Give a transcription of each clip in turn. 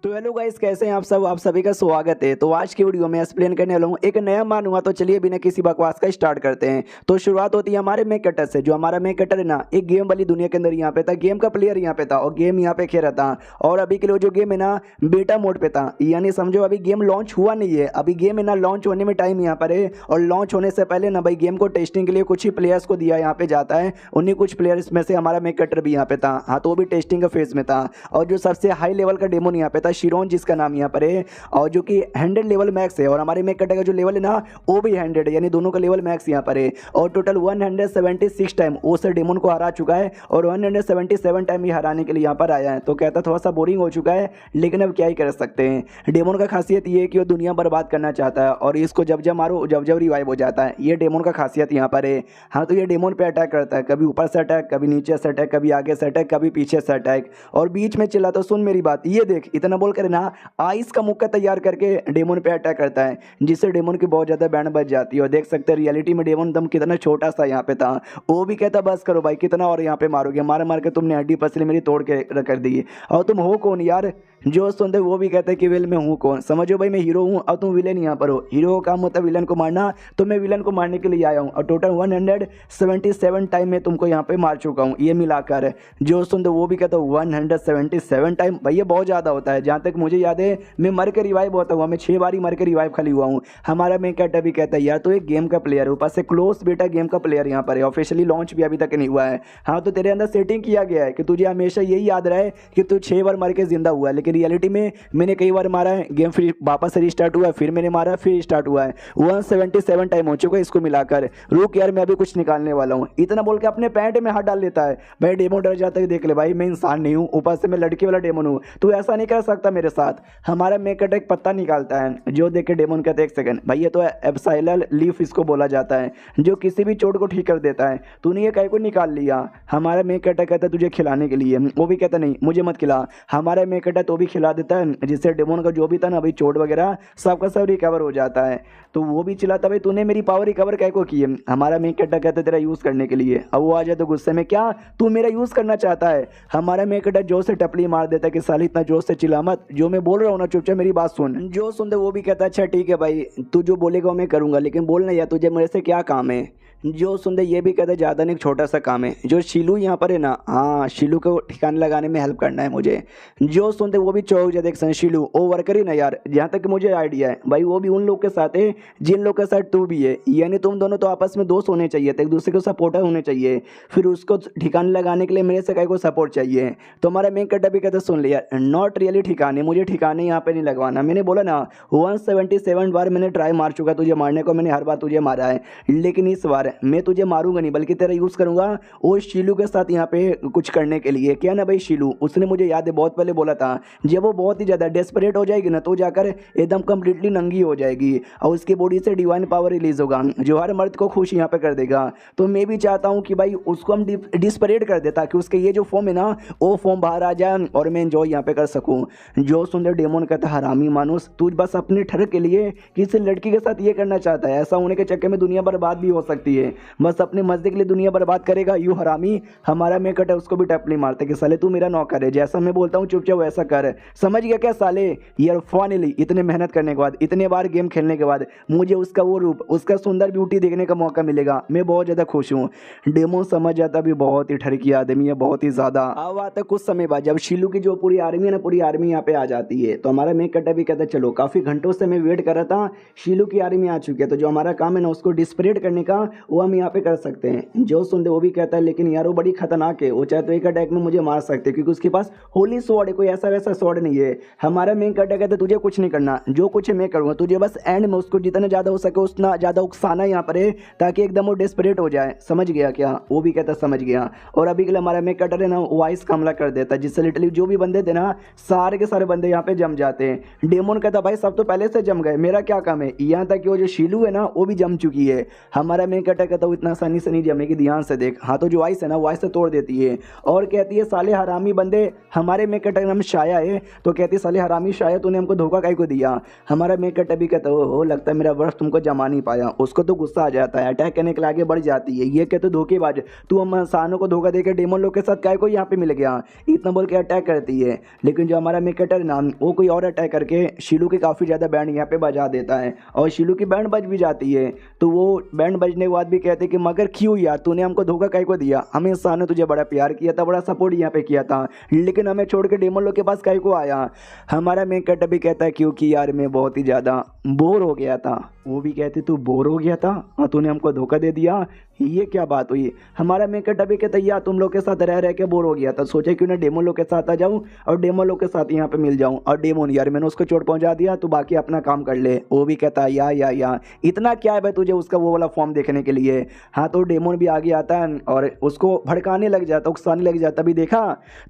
तो hello guys, कैसे हैं आप सब। आप सभी का स्वागत है। तो आज की वीडियो में एक्सप्लेन करने वाला हूँ एक नया मानूंगा। तो चलिए बिना किसी बकवास का स्टार्ट करते हैं। तो शुरुआत होती है हमारे मेक कटर से। जो हमारा मेक कटर है ना, एक गेम वाली दुनिया के अंदर यहाँ पे था, गेम का प्लेयर यहाँ पे था और गेम यहाँ पे खेल रहा था। और अभी के लिए जो गेम है ना, बेटा मोड पे था, यानी समझो अभी गेम लॉन्च हुआ नहीं है। अभी गेम है ना, लॉन्च होने में टाइम यहाँ पर है। और लॉन्च होने से पहले ना भाई गेम को टेस्टिंग के लिए कुछ ही प्लेयर्स को दिया यहाँ पे जाता है। उन्हीं कुछ प्लेयर्स में से हमारा मेक कटर भी यहाँ पे था। हाँ, तो वो भी टेस्टिंग का फेज में था। और जो सबसे हाई लेवल का डेमोन यहाँ पे था, शिरोन जिसका नाम यहाँ पर है, और जो कि 100 लेवल मैक्स है। और हमारे मेक कटर का जो लेवल है ना, वो भी 100 है, यानी दोनों का लेवल मैक्स यहाँ पर है। और टोटल 176 टाइम वो सर डेमोन को हरा चुका है और 177 टाइम ये हराने के लिए यहाँ पर आया है। तो कहता थोड़ा सा बोरिंग हो चुका है, लेकिन अब क्या ही कर सकते हैं। डेमोन का खासियत ये है कि वो दुनिया बर्बाद करना चाहता है और इसको जब जब मारो जब जब रिवाइव हो जाता है। ये डेमोन का खासियत यहाँ पर है। हाँ, तो ये डेमोन पे अटैक करता है, कभी ऊपर से अटैक, कभी नीचे से अटैक, कभी आगे से अटैक, कभी पीछे से अटैक। और बीच में चिल्ला तो सुन मेरी बात, ये देख, इतना बोल कर ना आइस का मुक्का तैयार करके डेमोन पे अटैक करता है, जिससे डेमोन की बहुत ज़्यादा बैंड बच जाती है। और देख सकते हैं रियलिटी में डेमोन दम कितना छोटा सा यहाँ पे था। वो भी कहता बस करो भाई, कितना और यहाँ पे मारोगे, मार मार के तुमने हड्डी पसली मेरी तोड़ के कर दी। और तुम हो कौन यार। जो सुनते वो भी कहते हैं कि विल मैं हूँ कौन। समझो भाई, मैं हीरो हूँ और तुम विलेन यहाँ पर हो। हीरो का काम होता है विलन को मारना, तो मैं विलन को मारने के लिए आया हूँ। और टोटल 177 टाइम में तुमको यहाँ पे मार चुका हूँ, ये मिलाकर। जो सुनते वो भी कहते 177 टाइम, भैया बहुत ज़्यादा होता है। जहाँ तक मुझे याद है मैं मर के रिवाइव होता हुआ, मैं 6 बार ही मर के रिवाइव खाली हुआ हूँ। हमारा मेन कैरेक्टर भी कहता है यार तो एक गेम का प्लेयर है, ऊपर से क्लोज बेटा गेम का प्लेयर यहाँ पर है। ऑफिशियली लॉन्च भी अभी तक नहीं हुआ है। हाँ, तो तेरे अंदर सेटिंग किया गया है कि तुझे हमेशा यही याद रहे कि तू 6 बार मर के जिंदा हुआ है, लेकिन रियलिटी में मैंने कई बार मारा है, गेम फिर वापस से रिस्टार्ट हुआ है, फिर मैंने मारा, फिर स्टार्ट हुआ है। 177 टाइम हो चुका है इसको मिलाकर। रुक यार, मैं अभी कुछ निकालने वाला हूँ। इतना बोल के अपने पैंट में हाथ डाल देता है। भाई डेमो डर जाता है, देख ले भाई मैं इंसान नहीं हूँ, ऊपर से मैं लड़की वाला डेमन हूँ, तू ऐसा नहीं कर सकता मेरे साथ। हमारा मेक एक पत्ता निकालता है, जो देख के डेमन कहते एक सेकंड भाई, ये तो एब्साइलल लीफ इसको बोला जाता है, जो किसी भी चोट को ठीक कर देता है। तूने ये कहीं को निकाल लिया। हमारा मेक कहता है तुझे खिलाने के लिए, वो भी कहता नहीं मुझे मत खिला। हमारा मेक तो भी खिला देता है, जिससे डेमन का जो भी था ना भाई चोट वगैरह सबका सब रिकवर हो जाता है। तो वो भी चिल्लाता भाई तूने मेरी पावर रिकवर क्या को की है। हमारा मेक कहता तेरा यूज़ करने के लिए। अब वो आ जाए तो गुस्से में, क्या तू मेरा यूज़ करना चाहता है। हमारा मेक जोर से टपली मार देता है कि साली इतना जोर से चिल्ला मत, जो मैं बोल रहा हूँ ना चुपचाप मेरी बात सुन। जो सुनते वो भी कहता है अच्छा ठीक है भाई, तू जो बोलेगा मैं करूँगा, लेकिन बोलना यार तुझे मेरे से क्या काम है। जो सुनते ये भी कहते ज़्यादा नहीं, एक छोटा सा काम है। जो शीलू यहाँ पर है ना, हाँ शीलू को ठिकाने लगाने में हेल्प करना है मुझे। जो सुनते वो भी चौक जाते एक शीलू वो वर्कर ही ना यार, जहाँ तक मुझे आइडिया है भाई वो भी उन लोग के साथ है जिन लोग के साथ तू भी है, यानी तुम दोनों तो आपस में दोस्त होने चाहिए थे, एक दूसरे को सपोर्टर होने चाहिए। फिर उसको ठिकाने लगाने के लिए मेरे से कहीं को सपोर्ट चाहिए। तो हमारा मेन कट्टा भी कहते सुन लिया, नॉट रियली ठिकाने, मुझे ठिकाने यहाँ पे नहीं लगवाना। मैंने बोला ना 177 बार मैंने ट्राई मार चुका तुझे मारने को, मैंने हर बार तुझे मारा है, लेकिन इस बार मैं तुझे मारूंगा नहीं बल्कि तेरा यूज़ करूंगा वो शीलू के साथ यहाँ पे कुछ करने के लिए। क्या ना भाई शीलू, उसने मुझे याद है बहुत पहले बोला था, जब वो बहुत ही ज़्यादा डेस्परेट हो जाएगी ना तो जाकर एकदम कम्प्लीटली नंगी हो जाएगी और उसकी बॉडी से डिवाइन पावर रिलीज होगा जो हर मर्द को खुश यहाँ पे कर देगा। तो मैं भी चाहता हूँ कि भाई उसको हम डिस्परेट कर दे ताकि उसके ये जो फॉर्म है ना वो फॉर्म बाहर आ जाए और मैं एंजॉय यहाँ पे कर सकूँ। जो सुंदर डेमोन कहता है हरामी मानुस, तू बस अपने ठर के लिए किसी लड़की के साथ ये करना चाहता है, ऐसा होने के चक्कर में दुनिया बर्बाद भी हो सकती है। बस अपने मजे के लिए दुनिया बर्बाद करेगा यू हरामी। हमारा मैं कटा उसको भी टपली मारते कि साले तू मेरा नौकर है, जैसा मैं बोलता हूँ चुपचाप वैसा कर। समझ गया क्या साले। यार फाइनली इतने मेहनत करने के बाद, इतने बार गेम खेलने के बाद मुझे उसका वो रूप, उसका सुंदर ब्यूटी देखने का मौका मिलेगा। मैं बहुत ज़्यादा खुश हूँ। डेमो समझ जाता भी बहुत ही ठरकी आदमी है, बहुत ही ज़्यादा। अब आता कुछ समय बाद जब शीलू की जो पूरी आर्मी है ना, पूरी आर्मी यहाँ पे आ जाती है, तो हमारा मेक कटा भी कहता है चलो काफ़ी घंटों से मैं वेट कर रहा था, शीलू की आर्मी आ चुकी है, तो जो हमारा काम है ना उसको डिस्परेट करने का वो हम यहाँ पे कर सकते हैं। जो सुनते वो भी कहता है लेकिन यार वो बड़ी खतरनाक है, वो चाहे तो एक अटैक में मुझे मार सकते क्योंकि उसके पास होली स्वॉर्ड है, कोई ऐसा वैसा स्वॉर्ड नहीं है। हमारा मेन कटा कहता है तुझे कुछ नहीं करना, जो कुछ है मैं करूँगा, तुझे बस एंड में उसको जितना ज़्यादा हो सके उतना ज़्यादा उकसाना यहाँ पर है ताकि एकदम वो डेस्परेट हो जाए। समझ गया क्या। वो भी कहता समझ गया। और अभी के लिए हमारा मेक कटर है ना वॉइस का हमला कर देता है, जिससे लिटरली जो भी बंदे थे ना सारे के सारे बंदे यहाँ पे जम जाते हैं। डेमोन कहता भाई सब तो पहले से जम गए, मेरा क्या काम है। यहाँ तक कि वो जो शीलू है ना वो भी जम चुकी है। हमारा मेन कटर अटैक करता है वो इतना आसानी से नहीं जमेगी, ध्यान से देख। हाँ तो जो आइस है ना वो आइस से तोड़ देती है और कहती है साले हरामी बंदे, हमारे मेक कटर का नाम शाया है, तो कहती है साले हरामी शाया तूने हमको धोखा काहे को दिया। हमारा मेक कटर भी कहता है हो लगता है मेरा वर्ष तुमको जमा नहीं पाया। उसको तो गुस्सा आ जाता है, अटैक करने के लिए आगे बढ़ जाती है। ये कहते धोखेबाज, तू हम इंसानों को धोखा देकर डेमन लोग के साथ काहे को यहाँ पे मिल गया, इतना बोल के अटैक करती है। लेकिन जो हमारा मेक कटर ना वो कोई और अटैक करके शीलू की काफ़ी ज़्यादा बैंड यहाँ पे बजा देता है और शीलू की बैंड बज भी जाती है। तो वो बैंड बजने के बाद भी कहते हैं कि मगर क्यों यार तूने हमको धोखा काहे को दिया, हम इंसान ने तुझे बड़ा प्यार किया था, बड़ा सपोर्ट यहाँ पे किया था, लेकिन हमें छोड़ के डेमन लोग के पास काहे को आया। हमारा मेक कटर भी कहता है क्योंकि यार मैं बहुत ही ज़्यादा बोर हो गया था। वो भी कहते तू बोर हो गया था और तूने हमको धोखा दे दिया, ये क्या बात हुई। हमारा मेक कटर भी कहता है यार तुम लोग के साथ रह रह के बोर हो गया था, सोचा क्यों ना डेमो लोग के साथ आ जाऊं और डेमो लोग के साथ यहाँ पे मिल जाऊं। और डेमोन यार मैंने उसको चोट पहुंचा दिया, तू बाकी अपना काम कर ले। वो भी कहता है या इतना क्या है भाई तुझे उसका वो वाला फॉर्म देखने के लिए। हाँ तो डेमोन भी आगे आता है और उसको भड़काने लग जाता, उकसाने लग जाता। भी देखा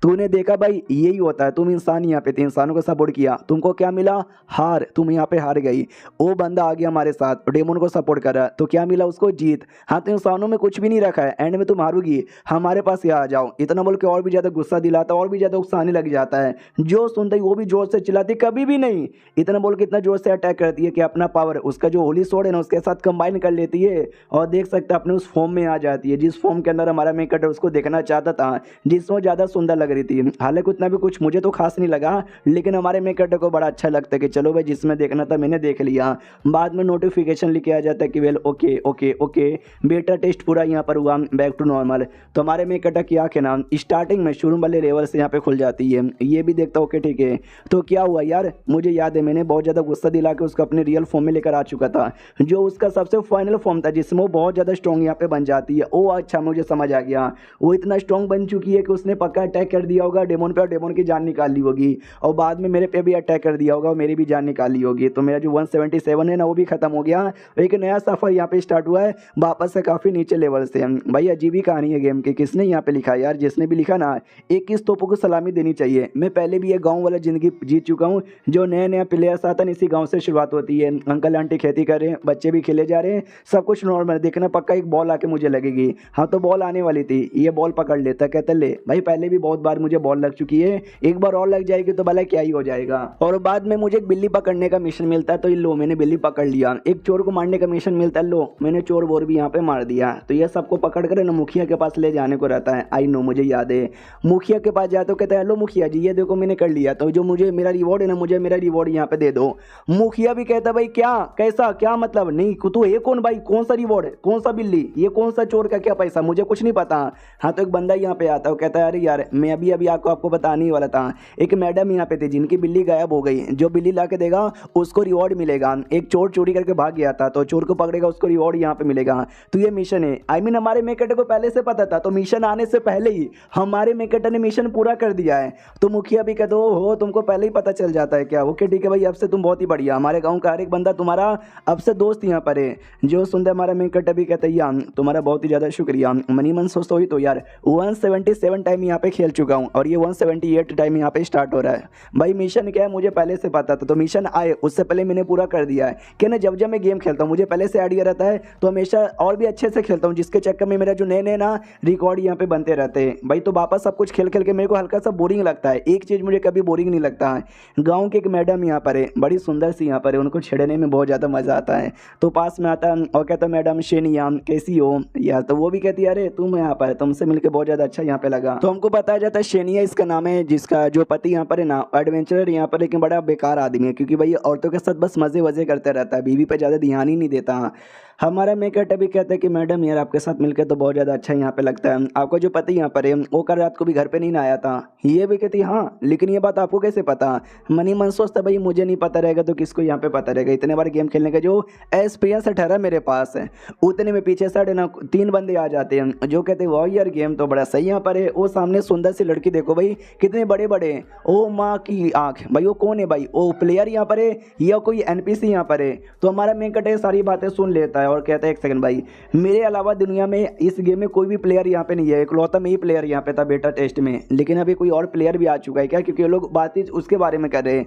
तूने देखा भाई यही होता है, तुम इंसान यहाँ पे थे, इंसानों को सपोर्ट किया, तुमको क्या मिला हार, तुम यहाँ पे हार गई। वो बंदा आ गया हमारे साथ डेमोन को सपोर्ट कर रहा, तो क्या मिला उसको जीत। हाँ तो इंसानों में कुछ भी नहीं रखा है, एंड में तुम हारूगी, हमारे पास यहाँ आ जाओ। इतना बोल के और भी ज़्यादा गुस्सा दिलाता, और भी ज़्यादा उकसाने लग जाता है। जो सुनता ही वो भी जोर से चिल्लाती कभी भी नहीं, इतना बोल के इतना जोर से अटैक करती है कि अपना पावर उसका जो होली सोड है ना उसके साथ कंबाइन कर लेती है और देख सकते अपने उस फॉर्म में आ जाती है जिस फॉर्म के अंदर हमारा मेक कटर उसको देखना चाहता था, जिसमें ज़्यादा सुंदर लग रही थी। हालांकि उतना भी कुछ मुझे तो खास नहीं लगा, लेकिन हमारे मेक कटर को बड़ा अच्छा लगता है कि चलो भाई जिसमें देखना था मैंने देख लिया। बाद में नोटिफिकेशन लिखे आ जाता है कि वेल ओके ओके ओके बेटा टेस्ट पूरा यहाँ पर हुआ, बैक टू नॉर्मल। तो हमारे मेक कटर की आँखें ना स्टार्टिंग में शुरू वाले लेवल से यहाँ पे खुल जाती है। ये भी देखता ओके ठीक है। तो क्या हुआ यार, मुझे याद है मैंने बहुत ज़्यादा गुस्सा दिला के उसको अपने रियल फॉर्म में लेकर आ चुका था, जो उसका सबसे फाइनल फॉर्म था जिसमें वो बहुत ज़्यादा स्ट्रॉन्ग यहाँ पे बन जाती है। ओ अच्छा मुझे समझ आ गया, वो इतना स्ट्रॉन्ग बन चुकी है कि उसने पक्का अटैक कर दिया होगा डेमोन पे और डेमोन की जान निकाल ली होगी, और बाद में मेरे पे भी अटैक कर दिया होगा और मेरी भी जान निकाल ली होगी। तो मेरा जो 177 है ना वो भी खत्म हो गया। एक नया सफ़र यहाँ पे स्टार्ट हुआ है वापस से काफ़ी नीचे लेवल से। भाई अजीब ही कहानी है गेम की, किसने यहाँ पे लिखा यार, जिसने भी लिखा ना 21 तोपों को सलामी देनी चाहिए। मैं पहले भी ये गाँव वाला ज़िंदगी जीत चुका हूँ, जो नया नया प्लेयर्स आता है इसी गाँव से शुरुआत होती है। अंकल आंटी खेती कर रहे हैं, बच्चे भी खेले जा रहे हैं, सब कुछ नॉर्मल। देखना पक्का एक बॉल आके मुझे लगेगी। हाँ तो बॉल आने वाली थी, ये बॉल पकड़ लेता, कहते ले भाई पहले भी बहुत बार मुझे बॉल लग चुकी है, एक बार और लग जाएगी तो भला क्या ही हो जाएगा। और बाद में मुझे एक बिल्ली पकड़ने का मिशन मिलता है, तो लो मैंने बिल्ली पकड़ लिया। एक चोर को मारने का मिशन मिलता है, लो मैंने चोर बोर भी यहाँ पे मार दिया। तो ये सबको पकड़ कर ना मुखिया के पास ले जाने को रहता है। आई नो मुझे याद है, मुखिया के पास जाते हो कहते हैं हेलो मुखिया जी ये देखो मैंने कर लिया, तो जो मुझे मेरा रिवॉर्ड है ना मुझे मेरा रिवॉर्ड यहाँ पे दे दो। मुखिया भी कहता है भाई क्या कैसा क्या मतलब, नहीं तू ये कौन भाई, कौन सा रिवॉर्ड, कौन सा बिल्ली, ये कौन सा चोर का क्या पैसा, मुझे कुछ नहीं पता। हाँ तो एक बंदा यहाँ पे आता है, कहता है अरे यार मैं अभी अभी आपको बताने ही वाला था, एक मैडम यहाँ पे थी जिनकी बिल्ली गायब हो गई, जो बिल्ली ला के देगा उसको रिवॉर्ड मिलेगा। एक चोर चोरी करके भाग गया था, तो चोर को पकड़ेगा उसको रिवॉर्ड यहाँ पे मिलेगा। तो ये मिशन है, आई मीन हमारे मेक कटर को पहले से पता था, तो मिशन आने से पहले ही हमारे मेक कटर ने मिशन पूरा कर दिया है। तो मुखिया भी कहते हो तुमको पहले ही पता चल जाता है क्या, ओके ठीक है भाई अब से तुम बहुत ही बढ़िया, हमारे गाँव का हर एक बंदा तुम्हारा अब से दोस्त यहाँ पर है। जो सुनते हमारा मेक कटर भी कहते हैं तुम्हारा बहुत ही ज़्यादा शुक्रिया, मनी मन सोचता हुई तो यार 177 टाइम यहाँ पे खेल चुका हूँ और ये 178 टाइम यहाँ पे स्टार्ट हो रहा है। भाई मिशन क्या है मुझे पहले से पता था, तो मिशन आए उससे पहले मैंने पूरा कर दिया है। क्या ना जब मैं गेम खेलता हूँ मुझे पहले से आइडिया रहता है, तो हमेशा और भी अच्छे से खेलता हूँ, जिसके चक्कर में मेरा जो नए नए ना रिकॉर्ड यहाँ पे बनते रहते हैं। भाई तो वापस सब कुछ खेल खेल के मेरे को हल्का सा बोरिंग लगता है, एक चीज़ मुझे कभी बोरिंग नहीं लगता है। गाँव की एक मैडम यहाँ पर है, बड़ी सुंदर सी यहाँ पर है, उनको छेड़ने में बहुत ज़्यादा मज़ा आता है। तो पास में आता है और कहता है मैडम शेनिया कैसी हो यार, तो वो भी कहती है अरे तुम यहाँ पर, तुमसे मिलकर बहुत ज़्यादा अच्छा यहाँ पे लगा। तो हमको बताया जाता है शेनिया इसका नाम है, जिसका जो पति यहाँ पर है ना एडवेंचरर यहाँ पर, लेकिन बड़ा बेकार आदमी है, क्योंकि भाई औरतों के साथ बस मज़े वज़े करते रहता है, बीवी पे ज़्यादा ध्यान ही नहीं देता। हमारा मेक कटर भी कहता है कि मैडम यार आपके साथ मिलकर तो बहुत ज़्यादा अच्छा यहाँ पे लगता है, आपका जो पति यहाँ पर है वो कल रात को भी घर पे नहीं आया था। ये भी कहती हाँ लेकिन ये बात आपको कैसे पता, मनी मन सोचता भाई मुझे नहीं पता रहेगा तो किसको यहाँ पे पता रहेगा, इतने बार गेम खेलने का जो एक्सपीरियंस ठहरा मेरे पास है। उतने में पीछे साढ़े ना 3 बंदे आ जाते हैं जो कहते हैं वाह यार गेम तो बड़ा सही यहाँ पर है। वो सामने सुंदर सी लड़की देखो भाई कितने बड़े बड़े, ओ माँ की आँख, भाई वो कौन है भाई, ओ प्लेयर यहाँ पर है या कोई NPC यहाँ पर है। तो हमारा मेन कटर सारी बातें सुन लेता है और कहता है एक सेकंड भाई, मेरे अलावा दुनिया में इस गेम में कोई भी प्लेयर यहाँ पे नहीं है, इकलौता में ही प्लेयर यहाँ पे था बेटा टेस्ट में, लेकिन अभी कोई और प्लेयर भी आ चुका है क्या, क्योंकि लोग बात ही उसके बारे में कर रहे हैं।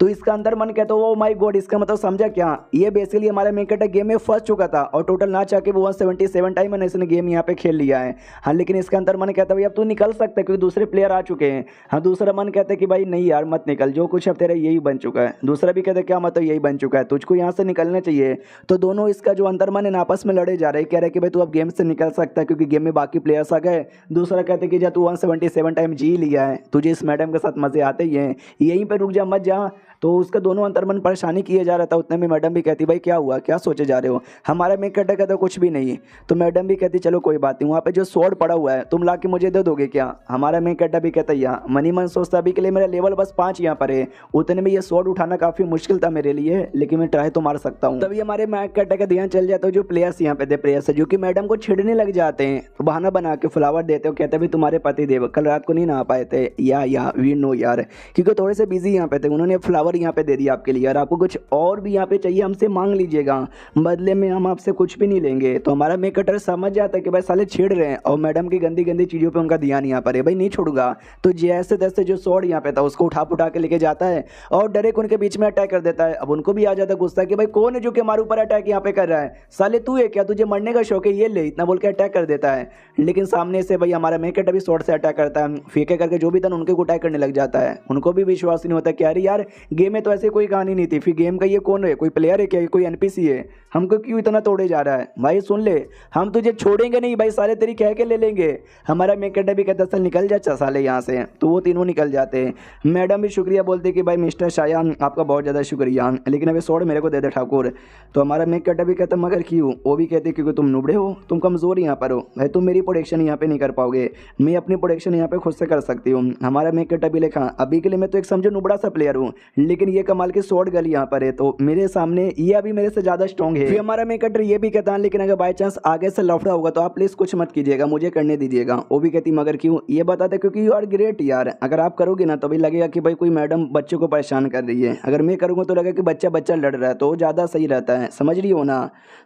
तो इसका अंदर मन कहता है ओ माय गॉड, इसका मतलब समझा क्या, ये बेसिकली हमारा मेन कटर गेम में फंस चुका था और टोटल ना चाह के वो 177 टाइम इसने गेम यहाँ पे खेल लिया है। हाँ लेकिन इसका अंदर मन कहता है भाई अब तू निकल सकता है क्योंकि दूसरे प्लेयर आ चुके हैं। हाँ दूसरा मन कहता है कि भाई नहीं यार मत निकल, जो कुछ अब तेरा यही बन चुका है। दूसरा भी कहता है क्या मतलब यही बन चुका है, तुझको यहाँ से निकलना चाहिए। तो दोनों इसका जो अंदर मन है आपस में लड़े जा रहे हैं, कह रहे कि भाई तू अब गेम से निकल सकता है क्योंकि गेम में बाकी प्लेयर्स आ गए। दूसरा कहते कि जा तू 177 टाइम जी लिया है, तुझे इस मैडम के साथ मजे आते ही हैं, यहीं पे रुक जा मत जा। तो उसका दोनों अंतर्मन परेशानी किए जा रहा था। उतने में मैडम भी कहती भाई क्या हुआ, क्या सोचे जा रहे हो। हमारा मेक कटर कहता कुछ भी नहीं। तो मैडम भी कहती चलो कोई बात नहीं, वहाँ पे जो स्वॉर्ड पड़ा हुआ है तुम ला के मुझे दे दोगे क्या। हमारा मेक कटर भी कहता यहाँ मनी मन सोचता अभी के लिए मेरा लेवल बस 5 यहाँ पर है, उतने में ये स्वॉर्ड उठाना काफी मुश्किल था मेरे लिए, लेकिन मैं ट्राई तो मार सकता हूँ। तभी हमारे मेक कटर का ध्यान चल जाता है जो प्लेयर्स यहाँ पे थे, प्लेयर्स जो कि मैडम को छिड़ने लग जाते हैं। तो बहाना बना के फ्लावर देते हो, कहते भी तुम्हारे पति देव कल रात को नहीं नहा पाए थे या वी नो यार, क्योंकि थोड़े से बिजी यहाँ पे थे, उन्होंने फ्लावर यहाँ पे दे दिया आपके लिए, यार आपको कुछ और भी यहाँ पे चाहिए हमसे मांग लीजिएगा, बदले में हम आपसे कुछ भी नहीं लेंगे। तो हमारा मेक कटर समझ जाता है कि भाई साले छेड़ रहे हैं और मैडम की गंदी गंदी चीज़ों पे उनका ध्यान यहाँ पर है, भाई नहीं छोड़ूंगा। तो जैसे तैसे जो स्वॉर्ड यहाँ पे था उसको उठा के लेके जाता है और डायरेक्ट उनके बीच में अटैक कर देता है। अब उनको भी आ जाता है गुस्सा कि भाई कौन है जो कि हमारे ऊपर अटैक यहाँ पे कर रहा है, साले तू है क्या, तुझे मरने का शौक है, ये ले, इतना बोल के अटैक कर देता है। लेकिन सामने से भाई हमारा मेक कटर भी स्वॉर्ड से अटैक करता है, फीके करके जो भी था उनके अटैक करने लग जाता है। उनको भी विश्वास नहीं होता कि अरे यार गेम में तो ऐसे कोई कहानी नहीं थी, फिर गेम का ये कौन है, कोई प्लेयर है क्या, कोई एनपीसी है, हमको क्यों इतना तोड़े जा रहा है। भाई सुन ले, हम तुझे छोड़ेंगे नहीं भाई, सारे तेरी कह के ले लेंगे। हमारा मेक कटर भी कहता है निकल जा साले यहाँ से। तो वो तीनों निकल जाते हैं। मैडम भी शुक्रिया बोलते कि भाई मिस्टर शायान आपका बहुत ज़्यादा शुक्रिया, लेकिन अभी स्वॉर्ड मेरे को दे दे ठाकुर। तो हमारा मेक कटर भी कहता मगर क्यों, वो भी कहते क्योंकि तुम नुबड़े हो, तुम कमज़ोर यहाँ पर हो भाई, तुम मेरी प्रोटेक्शन यहाँ पे नहीं कर पाओगे, मैं अपनी प्रोटेक्शन यहाँ पे खुद से कर सकती हूँ। हमारा मेक कटर भी लिखा अभी के लिए मैं तो एक समझो नुबड़ा सा प्लेयर हूँ, लेकिन ये कमाल की स्वॉर्ड गर्ल यहाँ पर है, तो मेरे सामने ये अभी मेरे से ज़्यादा स्ट्रॉन्ग है। फिर हमारा मेक कटर ये भी कहता है लेकिन अगर बाई चांस आगे से लफड़ा होगा तो आप प्लीज़ कुछ मत कीजिएगा, मुझे करने दीजिएगा। वो भी कहती मगर क्यों, ये बताते क्योंकि यू आर ग्रेट यार, अगर आप करोगे ना तो भी लगेगा कि भाई कोई मैडम बच्चे को परेशान कर रही है, अगर मैं करूँगा तो लगेगा कि बच्चा लड़ रहा है, तो ज़्यादा सही रहता है, समझ रही हो ना।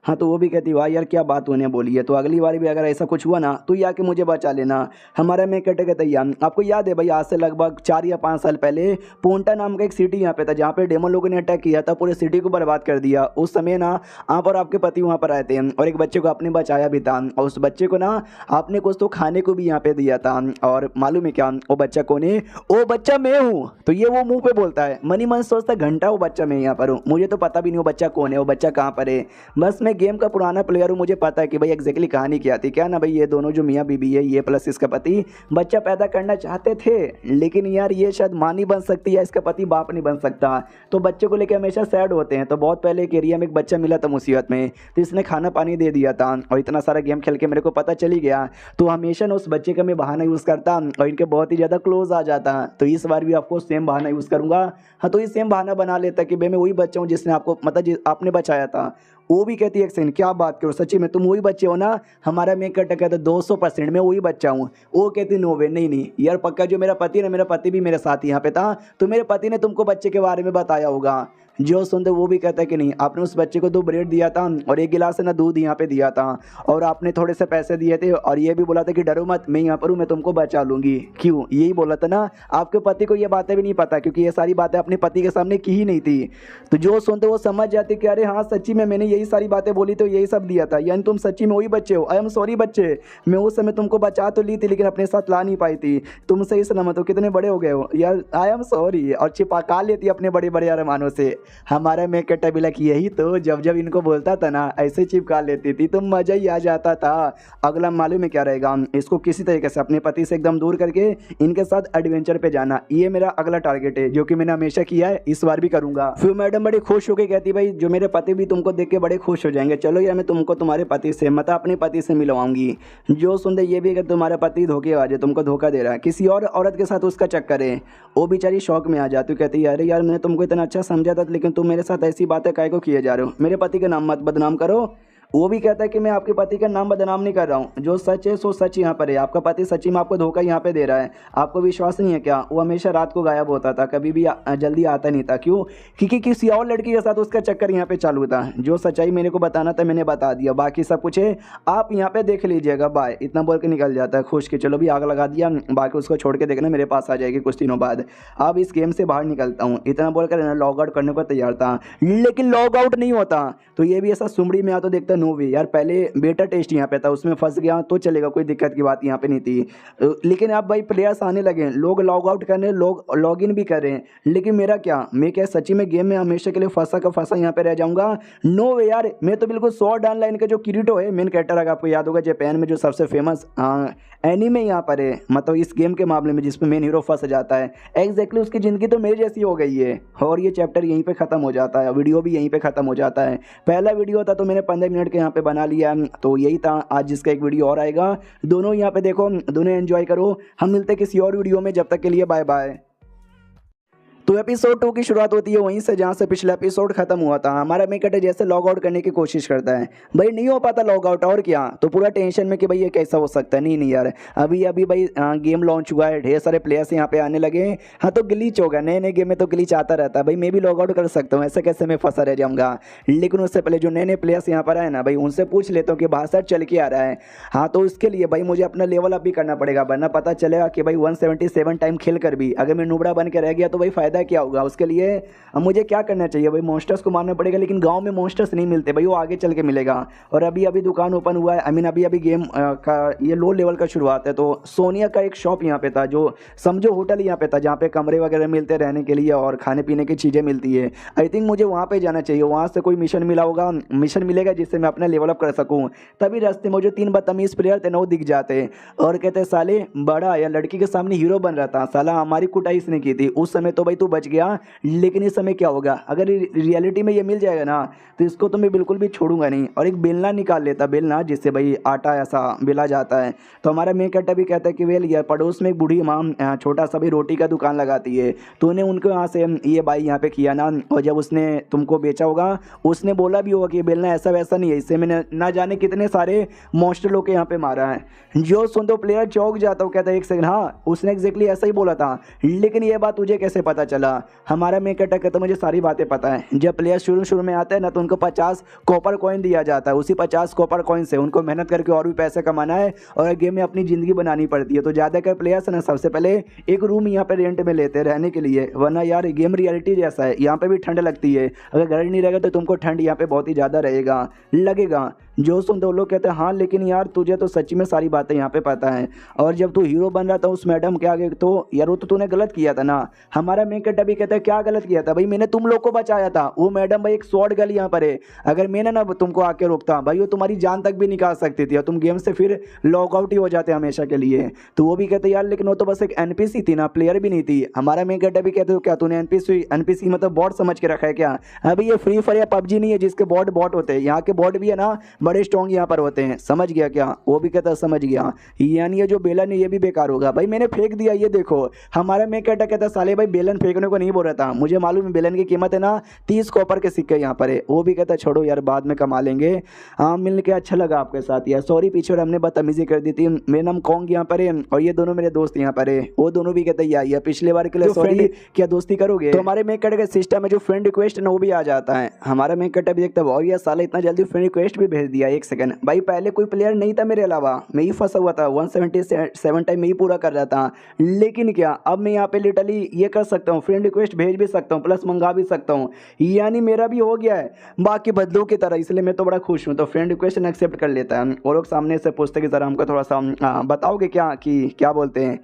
हाँ तो वो भी कहती वाह यार क्या बात होने बोली है, तो अगली बार भी अगर ऐसा कुछ हुआ ना तो ये आके मुझे बचा लेना। हमारा मेक कटर कहता है आपको याद है भाई आज से लगभग 4 या 5 साल पहले पोंटा नाम का एक सिटी यहाँ पे था जहाँ पे डेमन लोगों ने अटैक किया था, पूरे सिटी को बर्बाद कर दिया। उस समय ना आप और आपके पति वहाँ पर आए थे और एक बच्चे को आपने बचाया भी था, और उस बच्चे को ना आपने कुछ तो खाने को भी यहाँ पे दिया था, और मालूम है क्या वो बच्चा कौन है, वो बच्चा मैं हूँ। तो ये वो मुंह पे बोलता है, मनी मन सोचता घंटा वो बच्चा मैं यहाँ पर हूँ, मुझे तो पता भी नहीं वो बच्चा कौन है, वो बच्चा कहाँ पर है, बस मैं गेम का पुराना प्लेयर हूँ, मुझे पता है कि भाई एग्जैक्टली कहानी क्या थी। क्या ना भाई ये दोनों जो मियाँ बीबी है ये प्लस इसका पति बच्चा पैदा करना चाहते थे, लेकिन यार ये शायद माँ नहीं बन सकती या इसका पति बाप नहीं बन सकता, तो बच्चे को लेकर हमेशा सैड होते हैं। तो बहुत पहले एक एरिया में एक बच्चा मिला था मुसीबत में, तो इसने खाना पानी दे दिया था, और इतना सारा गेम खेल के मेरे को पता चली गया, तो हमेशा ना उस बच्चे का मैं बहाना यूज़ करता और इनके बहुत ही ज़्यादा क्लोज आ जाता। तो इस बार भी आपको सेम बहाना यूज़ करूँगा। हाँ तो ये सेम बहाना बना लेता कि भाई मैं वही बच्चा हूँ जिसने आपको मतलब आपने बचाया था। वो भी कहती है एक सेकंड क्या बात करो, सच्ची में तुम वही बच्चे हो ना। हमारा मेक कटर कहता 200% मैं वही बच्चा हूँ। वो कहती नो वे, नहीं यार पक्का जो मेरा पति है, मेरा पति भी मेरे साथ यहाँ पे था, तो मेरे पति ने तुमको बच्चे के बारे में बताया होगा। जो सुनते वो भी कहता है कि नहीं, आपने उस बच्चे को 2 ब्रेड दिया था और 1 गिलास ना दूध यहाँ पे दिया था, और आपने थोड़े से पैसे दिए थे, और ये भी बोला था कि डरो मत मैं यहाँ पर हूँ, मैं तुमको बचा लूँगी। क्यों, यही बोला था ना। आपके पति को ये बातें भी नहीं पता क्योंकि ये सारी बातें अपने पति के सामने की ही नहीं थी। तो जो सुनते वो समझ जाते कि अरे हाँ सच्ची में मैंने यही सारी बातें बोली तो यही सब दिया था, यानी तुम सच्ची में वही बच्चे हो। आई एम सॉरी बच्चे, मैं उस समय तुमको बचा तो ली थी लेकिन अपने साथ ला नहीं पाई थी, तुम सही सलामत हो, कितने बड़े हो गए हो यार, आई एम सॉरी। और छिपा लेती अपने बड़े बड़े अरमानों से। हमारा मेक कटर भी लगी यही तो जब इनको बोलता था ना ऐसे चिपका लेती थी तो मजा ही आ जाता था। अगला मालूम में क्या रहेगा, इसको किसी तरीके से अपने पति से एकदम दूर करके इनके साथ एडवेंचर पे जाना, ये मेरा अगला टारगेट है जो कि मैंने हमेशा किया है, इस बार भी करूंगा। फिर मैडम बड़ी खुश होकर कहती भाई जो मेरे पति भी तुमको देख के बड़े खुश हो जाएंगे, चलो यार मैं तुमको तुम्हारे पति से मतलब अपने पति से मिलवाऊंगी। जो सुनते ये भी कि तुम्हारा पति धोखेबाज है, तुमको धोखा दे रहा है, किसी और औरत के साथ उसका चक्कर है। वो बेचारी शौक में आ जाती, कहती है अरे यार मैंने तुमको इतना अच्छा समझा था लेकिन तुम मेरे साथ ऐसी बातें काहे को किए जा रहे हो, मेरे पति का नाम मत बदनाम करो। वो भी कहता है कि मैं आपके पति का नाम बदनाम नहीं कर रहा हूँ, जो सच है सो सच यहाँ पर है। आपका पति सच्ची में आपको धोखा यहाँ पे दे रहा है, आपको विश्वास नहीं है क्या? वो हमेशा रात को गायब होता था, कभी भी जल्दी आता नहीं था। क्यों? क्योंकि किसी और लड़की के साथ उसका चक्कर यहाँ पे चालू था। जो सच्चाई मेरे को बताना था मैंने बता दिया, बाकी सब कुछ है आप यहाँ पे देख लीजिएगा, बाय। इतना बोल के निकल जाता है खुश कि चलो भी आग लगा दिया, बाकी उसको छोड़ के देखना मेरे पास आ जाएगी कुछ दिनों बाद। अब इस गेम से बाहर निकलता हूँ, इतना बोलकर लॉग आउट करने को तैयार था, लेकिन लॉग आउट नहीं होता। तो ये भी ऐसा सुमड़ी में आ तो देखता नो वे यार, पहले बेटा टेस्ट यहाँ पे था उसमें फंस गया तो चलेगा, कोई दिक्कत की बात यहाँ पे नहीं थी। लेकिन अब भाई प्लेयर्स आने लगे, लोग लॉग आउट करने, लोग लॉग इन भी कर रहे हैं, लेकिन मेरा क्या, मैं क्या सच्ची में गेम में हमेशा के लिए फंसा का फंसा यहाँ पे रह जाऊंगा? नो वे यार, मैं तो बिल्कुल स्वॉर्ड ऑनलाइन का जो किरीटो है मेन कैरेक्टर, अगर आपको याद होगा जापान में जो सबसे फेमस एनीमे यहाँ पर है, मतलब इस गेम के मामले में जिसमें मेन हीरो फंस जाता है, एग्जैक्टली उसकी ज़िंदगी तो मेरी जैसी हो गई है। और ये चैप्टर यहीं पे ख़त्म हो जाता है, वीडियो भी यहीं पे ख़त्म हो जाता है। पहला वीडियो था तो मैंने 15 मिनट के यहाँ पे बना लिया, तो यही था आज, जिसका एक वीडियो और आएगा। दोनों यहाँ पे देखो, दोनों एंजॉय करो। हम मिलते हैं किसी और वीडियो में, जब तक के लिए बाय बाय। तो एपिसोड 2 की शुरुआत होती है वहीं से जहाँ से पिछला एपिसोड खत्म हुआ था। हमारा मेन कैरेक्टर जैसे लॉग आउट करने की कोशिश करता है, भाई नहीं हो पाता लॉग आउट, और क्या, तो पूरा टेंशन में कि भाई ये कैसा हो सकता है। नहीं यार, अभी अभी भाई गेम लॉन्च हुआ है, ढेर सारे प्लेयर्स यहाँ पे आने लगे। हाँ तो ग्लिच होगा, नए नए गेम में तो ग्लिच आता रहता है भाई, मैं भी लॉग आउट कर सकता हूँ, ऐसे कैसे मैं फंसा रह जाऊँगा। लेकिन उससे पहले जो नए नए प्लेयर्स यहाँ पर आए ना भाई, उनसे पूछ लेता हूँ कि बाहर चल के आ रहा है। हाँ तो उसके लिए भाई मुझे अपना लेवल अप भी करना पड़ेगा, वरना पता चलेगा कि भाई 177 टाइम खेल कर भी अगर मैं नुबड़ा बन के रह गया तो भाई फ़ायदा क्या होगा। उसके लिए अब मुझे क्या करना चाहिए भाई, मॉन्स्टर्स को मारना पड़ेगा, लेकिन गांव में मॉन्स्टर्स नहीं मिलते भाई, वो आगे चल के मिलेगा। और अभी अभी दुकान ओपन हुआ है, आई मीन अभी अभी गेम का ये लो लेवल का शुरुआत है। तो सोनिया का एक शॉप यहाँ पे था, जो समझो होटल यहाँ पे था, जहाँ पे कमरे वगैरह मिलते रहने के लिए और खाने पीने की चीज़ें मिलती है। आई थिंक मुझे वहाँ पे जाना चाहिए, वहाँ से कोई मिशन मिला होगा, मिशन मिलेगा जिससे मैं अपना लेवल अप कर सकूँ। तभी रास्ते में जो 3 बदतमीज प्लेयर थे ना वो दिख जाते और कहते साले बड़ा या लड़की के सामने हीरो बन रहा था, साला हमारी कुटाई इसने की थी उस समय, तो भाई तू बच गया, लेकिन इस समय क्या होगा अगर रियलिटी में ये मिल जाएगा ना, तो इसको तो मैं बिल्कुल भी छोड़ूंगा नहीं। और एक बेलना निकाल लेता, बेलना जिससे भाई आटा ऐसा बेला जाता है। तो हमारा मेन कैरेक्टर भी कहता है कि वेल यार, पड़ोस में एक बूढ़ी माँ छोटा सा भी रोटी का दुकान लगाती है, तो उन्हें उनको यहाँ से ये भाई यहाँ पे किया ना, और जब उसने तुमको बेचा होगा उसने बोला भी होगा कि बेलना ऐसा वैसा नहीं है, इससे मैंने ना जाने कितने सारे मॉन्स्टर लोग के यहाँ पे मारा है। जो सुन तो प्लेयर चौंक जाता हूँ, कहता है एक सेकंड, हाँ उसने एग्जैक्टली ऐसा ही बोला था, लेकिन ये बात तुझे कैसे पता चला? हमारा मेन कैरेक्टर कहता है मुझे सारी बातें पता है। जब प्लेयर शुरू में आता है ना, तो उनको 50 कॉपर कॉइन दिया जाता है, उसी 50 कॉपर कॉइन से उनको मेहनत करके और भी पैसे कमाना है और गेम में अपनी ज़िंदगी बनानी पड़ती है। तो ज़्यादातर प्लेयर्स ना सबसे पहले एक रूम यहाँ पे रेंट में लेते हैं रहने के लिए, वरना यार गेम रियलिटी जैसा है, यहाँ पे भी ठंड लगती है, अगर घर नहीं रहेगा तो तुमको ठंड यहाँ पे बहुत ही ज़्यादा रहेगा लगेगा। जो सुन तो लोग कहते हैं हाँ लेकिन यार तुझे तो सच्ची में सारी बातें यहाँ पे पता है, और जब तू हीरो बन रहा था उस मैडम के आगे, तो यार वो तो तूने गलत किया था ना। हमारा मेन कैरेक्टर भी कहता है क्या गलत किया था भाई, मैंने तुम लोग को बचाया था, वो मैडम भाई एक स्वॉर्ड गर्ल यहाँ पर है, अगर मैंने ना तुमको आके रोकता भाई वो तुम्हारी जान तक भी निकाल सकती थी और तुम गेम से फिर लॉग आउट ही हो जाते हमेशा के लिए। तो वो भी कहते यार लेकिन वो तो बस एक एनपीसी थी ना, प्लेयर भी नहीं थी। हमारा मेन कैरेक्टर भी कहते हो क्या तूने एनपीसी मतलब बॉट समझ के रखा है क्या? अभी ये फ्री फायर या पबजी नहीं है जिसके बॉट होते हैं, यहाँ के बॉट भी है ना बड़े स्ट्रॉन्ग यहाँ पर होते हैं, समझ गया क्या? वो भी कहता समझ गया, यानी ये जो बेलन है ये भी बेकार होगा भाई, मैंने फेंक दिया। ये देखो हमारा मेन कैरेक्टर कहता साले भाई बेलन फेंकने को नहीं बोल रहा था, मुझे मालूम है बेलन की कीमत है ना 30 कॉपर के सिक्के यहाँ पर है। वो भी कहता छोड़ो यार बाद में कमा लेंगे। हाँ मिलने के अच्छा लगा आपके साथ यार, सॉरी पीछे और हमने बदतमीजी कर दी थी। मेरा नाम कॉन्ग यहाँ पर है और ये दोनों मेरे दोस्त यहाँ पर है, वो दोनों भी कहते यार पिछले बार के लिए सॉरी, क्या दोस्ती करोगे? तो हमारे मेन कैरेक्टर का सिस्टम है जो फ्रेंड रिक्वेस्ट ना वो भी आ जाता है। हमारा मेन कैरेक्टर भी देखता है यार साला इतना जल्दी फ्रेंड रिक्वेस्ट भी भेज दिया। एक सेकंड भाई, पहले कोई प्लेयर नहीं था मेरे अलावा, मैं ही फंसा हुआ था, 177 टाइम मैं ही पूरा कर रहा था, लेकिन क्या अब मैं यहाँ पे लिटरली ये कर सकता हूँ, फ्रेंड रिक्वेस्ट भेज भी सकता हूँ प्लस मंगा भी सकता हूँ, यानी मेरा भी हो गया है बाकी बदलों की तरह, इसलिए मैं तो बड़ा खुश हूँ। तो फ्रेंड रिक्वेस्ट एक्सेप्ट कर लेता है और लोग सामने से पूछते कि ज़रा हमको थोड़ा सा बताओगे क्या कि क्या बोलते हैं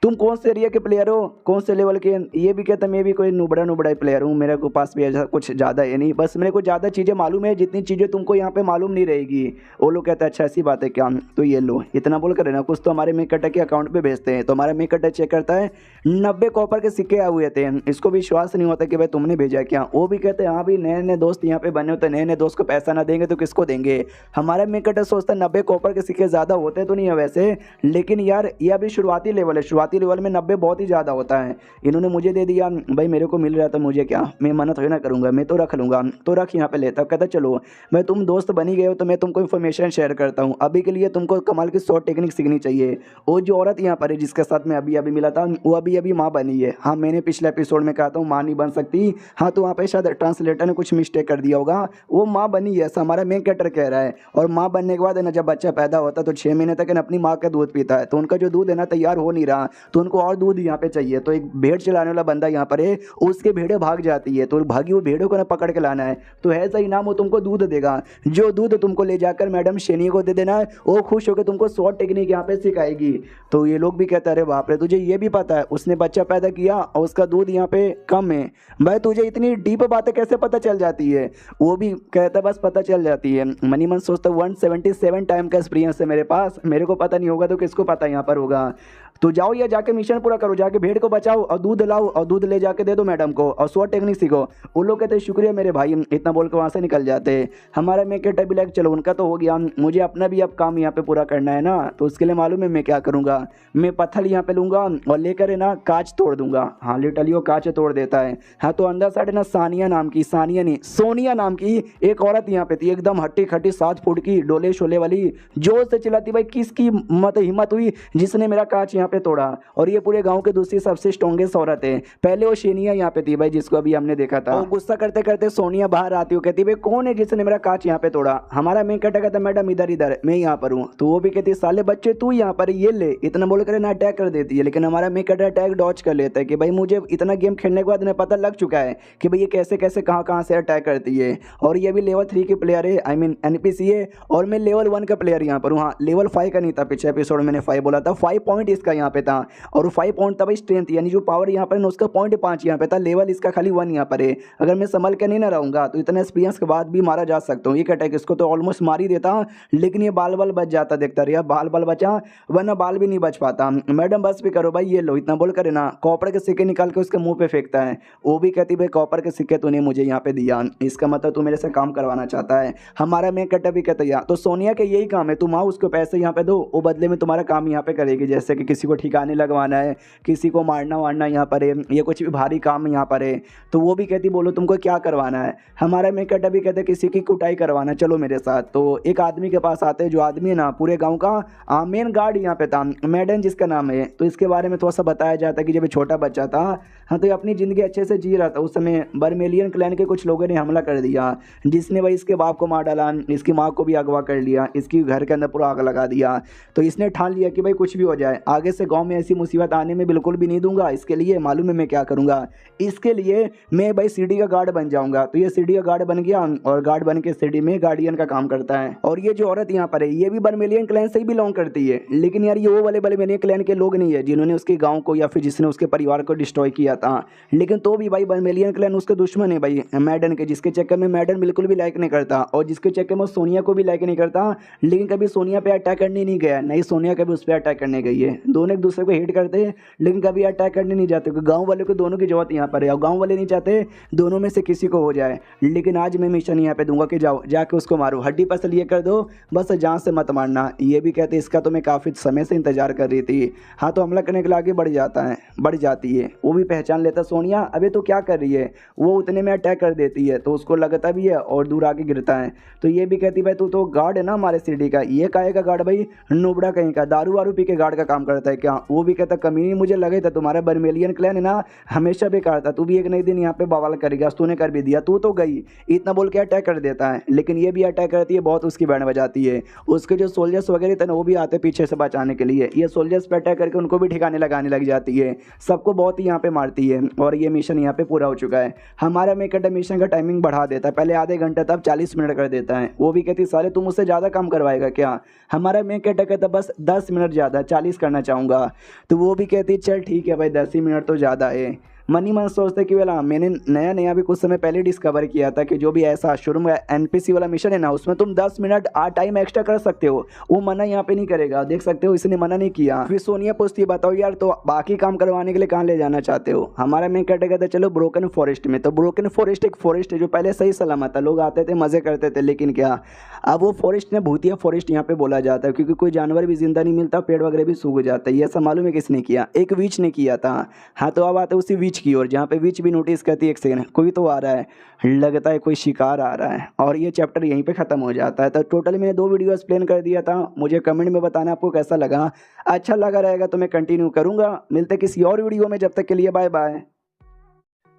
तुम कौन से एरिया के प्लेयर हो, कौन से लेवल के? ये भी कहता मैं भी कोई नुबड़ा प्लेयर हूँ, मेरे को पास भी ऐसा कुछ ज़्यादा है नहीं, बस मेरे को ज़्यादा चीज़ें मालूम है जितनी चीज़ें तुमको यहाँ पे मालूम नहीं रहेगी। वो लोग कहते हैं अच्छा ऐसी बात है क्या, तो ये लो इतना बोल कर ना कुछ तो हमारे मेक कटर के अकाउंट पे भेजते हैं। तो हमारा मेक कटर चेक करता है 90 कॉपर के सिक्के आए हुए थे, इसको विश्वास नहीं होता कि भाई तुमने भेजा क्या। वो भी कहते हैं हाँ भाई नए नए दोस्त यहाँ पे बने होते हैं, नए नए दोस्त को पैसा ना देंगे तो किसको देंगे। हमारा मेक कटर सोचता है 90 कॉपर के सिक्के ज़्यादा होते तो नहीं है वैसे, लेकिन यार ये अभी शुरुआती लेवल है, शुरुआती लेवल में 90 बहुत ही ज़्यादा होता है। इन्होंने मुझे दे दिया भाई, मेरे को मिल रहा था, मुझे क्या, मैं मना थोड़ी ना करूँगा, मैं तो रख लूँगा, तो रख यहाँ पे लेता। कहता चलो मैं तुम दोस्त बनी गए हो तो मैं तुमको इन्फॉर्मेशन शेयर करता हूँ। अभी के लिए तुमको कमाल की शॉर्ट टेक्निक सीखनी चाहिए। वो जो औरत यहाँ पर है जिसके साथ मैं अभी अभी मिला था, वो अभी अभी माँ बनी है। हाँ, मैंने पिछले एपिसोड में कहा था माँ नहीं बन सकती। हाँ, तो वहाँ पे शायद ट्रांसलेटर ने कुछ मिस्टेक कर दिया होगा। वो माँ बनी है, ऐसा हमारा मेन कैरेक्टर कह रहा है। और माँ बनने के बाद है ना, जब बच्चा पैदा होता है तो 6 महीने तक है ना अपनी माँ का दूध पीता है। तो उनका जो दूध है ना तैयार हो नहीं रहा, तो उनको और दूध यहाँ पे चाहिए। तो एक भेड़ चलाने वाला बंदा यहाँ पर है, उसके भेड़ें भाग जाती है, तो भागी हुई भेड़ों को ना पकड़ के लाना है। तो ऐसा इनाम वो तुमको दूध देगा। जो दूध तुमको ले जाकर मैडम शेनी को दे देना है, वो खुश होकर तुमको शॉर्ट टेक्निक यहाँ पे सिखाएगी। तो ये लोग भी कहते हैं अरे बाप रे, तुझे ये भी पता है उसने बच्चा पैदा किया और उसका दूध यहाँ पे कम है। भाई तुझे इतनी डीप बातें कैसे पता चल जाती है? वो भी कहता है बस पता चल जाती है। मनी मन सोचता 177 टाइम का एक्सपीरियंस है मेरे पास, मेरे को पता नहीं होगा तो किसको पता यहाँ पर होगा। तो जाओ या जाके मिशन पूरा करो, जाके भेड़ को बचाओ और दूध लाओ और दूध ले जाके दे दो मैडम को और शॉर्ट टेक्निक सीखो। उन लोग कहते हैं शुक्रिया मेरे भाई, इतना बोल के वहाँ से निकल जाते। हमारा मैं कहता भी लाइक चलो उनका तो हो गया, मुझे अपना भी अब काम यहाँ पे पूरा करना है ना। तो उसके लिए मालूम है मैं क्या करूँगा, मैं पत्थर यहाँ पे लूँगा और लेकर है ना कांच तोड़ दूंगा। हाँ, लिटरली वो कांच तोड़ देता है। हाँ, तो अंदर साइड ना सानिया नाम की, सानिया नहीं सोनिया नाम की एक औरत यहाँ पे थी, एकदम हट्टी खट्टी 7 फुट की, डोले शोले वाली, जोर से चिल्लाती भाई किसकी हिम्मत हुई जिसने मेरा कांच यहाँ पे तोड़ा। और ये पूरे गांव के दूसरी सबसे स्ट्रॉन्गेस्ट औरत है। पहले वो शेनिया यहाँ पे थी भाई, जिसको अभी हमने देखा था। और गुस्सा करते करते सोनिया बाहर आती है, कहती भाई कौन है जिसने मेरा कांच यहाँ पे तोड़ा? हमारा मैं कहता मैडम इधर इधर मैं यहाँ पर हूँ। तो वो भी कहती साले बच्चे तू यहाँ पर ये ले, इतना बोल कर ना अटैक कर देती है। लेकिन हमारा मैं कहता अटैक डॉच कर लेता है कि भाई मुझे इतना गेम खेलने के बाद इन्हें पता लग चुका है कि भाई ये कैसे कैसे कहाँ कहाँ से अटैक करती है। और ये भी लेवल 3 की प्लेयर है, आई मीन एनपीसी है, और मैं लेवल 1 का प्लेयर यहाँ पर हूँ। हाँ, लेवल 5 का नहीं था, पिछले एपिसोड मैंने 5 बोला था। 5 पॉइंट इसका यहाँ पे था और 5 पॉइंट था भाई स्ट्रेंथ, यानी जो पावर यहाँ पर है उसका 0.5 यहाँ पे था। लेवल इसका खाली 1 यहाँ पर है। अगर मैं संभल के नहीं ना रहूँगा तो इतना एक्सपीरियंस के बाद भी मारा जा सकता हूँ। एक अटैक इसको तो ऑलमोस्ट मार ही देता, लेकिन ये बाल बाल बच जाता। देखता रहिए बाल बाल बचा, वरना बाल भी नहीं बच पाता। मैडम बस भी करो भाई, ये लो, इतना बोल कर ना कॉपर के सिक्के निकाल के उसके मुंह पे फेंकता है। वो भी कहती भाई कॉपर के सिक्के तूने मुझे यहाँ पे दिया, इसका मतलब तू मेरे से काम करवाना चाहता है। हमारा मैं कट्टा भी कहता है तो सोनिया के यही काम है, तुम आओ उसको पैसे यहाँ पे दो, वो बदले में तुम्हारा काम यहाँ पे करेगी। जैसे कि किसी को ठिकाने लगवाना है, किसी को मारना वारना यहाँ पर है, ये कुछ भी भारी काम यहाँ पर है। तो वो भी कहती बोलो तुमको क्या करवाना है? हमारा मैं कट्टा भी कहते किसी की कुटाई करवाना, चलो मेरे साथ। तो एक आदमी के पास आते हैं, जो आदमी है ना पूरे गाँव का मेन गार्ड यहाँ पे था, मैडन जिसका नाम है। तो इसके बारे में थोड़ा सा बताया जाता है कि जब छोटा बच्चा था, हाँ, तो ये अपनी ज़िंदगी अच्छे से जी रहा था। उस समय बर्मेलियन क्लैन के कुछ लोगों ने हमला कर दिया, जिसने भाई इसके बाप को मार डाला, इसकी माँ को भी अगवा कर लिया, इसकी घर के अंदर पूरा आग लगा दिया। तो इसने ठान लिया कि भाई कुछ भी हो जाए आगे से गांव में ऐसी मुसीबत आने में बिल्कुल भी नहीं दूंगा। इसके लिए मालूम है मैं क्या करूंगा, इसके लिए मैं भाई सिटी का गार्ड बन जाऊंगा। तो ये सिटी का गार्ड बन गया और गार्ड बन के सिटी में गार्डियन का काम करता है। और ये जो औरत यहाँ पर है ये भी बर्मेलियन क्लैन से ही बिलोंग करती है, लेकिन यार ये वो वाले बर्मेलियन क्लैन के लोग नहीं है जिन्होंने उसके गाँव को या फिर जिसने उसके परिवार को डिस्ट्रॉय किया था। लेकिन तो भी भाई बर्मेलियन क्लैन उसके दुश्मन है भाई मैडन के, जिसके चक्कर में मैडन बिल्कुल भी लाइक नहीं करता और जिसके चक्कर में सोनिया को भी लाइक नहीं करता। लेकिन कभी सोनिया पे अटैक करने नहीं गया, नहीं सोनिया कभी उस पर अटैक करने गई है। दोनों एक दूसरे को हेट करते हैं लेकिन कभी अटैक करने नहीं जाते, क्योंकि गाँव वालों को दोनों की जरूरत यहाँ पर है और गाँव वाले नहीं चाहते दोनों में से किसी को हो जाए। लेकिन आज मैं मिशन यहाँ पे दूंगा कि जाओ जाके उसको मारो, हड्डी पसल ये कर दो, बस जान से मत मारना। ये भी कहते इसका तो मैं काफ़ी समय से इंतजार कर रही थी। हाँ, तो हमला करने के लिए आगे बढ़ जाती है। वो भी पहचान लेता सोनिया अबे तो क्या कर रही है, वो उतने में अटैक कर देती है। तो उसको लगता भी है और दूर आके गिरता है। तो ये भी कहती भाई तू तो गार्ड है ना हमारे सिटी का। ये काहे का गार्ड भाई, नुबड़ा कहीं का, दारू वारू पी के गार्ड का काम करता है क्या? वो भी कहता कमीनी, मुझे लगे था तुम्हारा बर्मेलियन क्लैन है ना हमेशा बेकार था, तू भी एक नई दिन यहाँ पे बवाल करेगा, तूने कर भी दिया, तू तो गई। इतना बोल के अटैक कर देता है। लेकिन ये भी अटैक करती है, बहुत उसकी बैंड बजाती है। उसके जो सोल्जर्स वगैरह थे ना वो भी आते पीछे से बचाने के लिए। ये सोल्जर्स पे अटैक करके उनको भी ठिकाने लगाने लग जाती है, सबको बहुत ही यहाँ पे मारती है। और ये मिशन यहाँ पे पूरा हो चुका है। हमारा मेकअप मिशन का टाइमिंग बढ़ा देता है, पहले आधे घंटे तब 40 मिनट कर देता है। वो भी कहती सारे तुम मुझसे ज़्यादा काम करवाएगा क्या? हमारा मेकअप कहता बस 10 मिनट ज़्यादा, 40 करना चाहूँगा। तो वो भी कहती चल ठीक है भाई 10 ही मिनट तो ज़्यादा है। मनी मन सोचते कि वेला मैंने नया भी कुछ समय पहले डिस्कवर किया था कि जो भी ऐसा शुरू में एनपीसी वाला मिशन है ना उसमें तुम 10 मिनट टाइम एक्स्ट्रा कर सकते हो, वो मना यहाँ पे नहीं करेगा। देख सकते हो इसने मना नहीं किया। फिर सोनिया पूछती है बताओ यार तो बाकी काम करवाने के लिए कहाँ ले जाना चाहते हो? हमारा मैं कहता था चलो ब्रोकन फॉरेस्ट में। तो ब्रोकन फॉरेस्ट एक फॉरेस्ट है जो पहले सही सलामत था, लोग आते थे मजे करते थे। लेकिन क्या अब वो फॉरेस्ट ने भूतिया फॉरेस्ट यहाँ पे बोला जाता है, क्योंकि कोई जानवर भी जिंदा नहीं मिलता, पेड़ वगैरह भी सूख जाता है। ये सब मालूम है किसने किया? एक विच ने किया था। हाँ, तो अब आते उसी विच की ओर, जहाँ पे विच भी नोटिस करती है एक सेकंड कोई तो आ रहा है, लगता है कोई शिकार आ रहा है, और ये चैप्टर यहीं पे ख़त्म हो जाता है। तो टोटल मैंने 2 वीडियो एक्सप्लेन कर दिया था। मुझे कमेंट में बताना आपको कैसा लगा। अच्छा लगा रहेगा तो मैं कंटिन्यू करूँगा। मिलते किसी और वीडियो में, जब तक के लिए बाय बाय।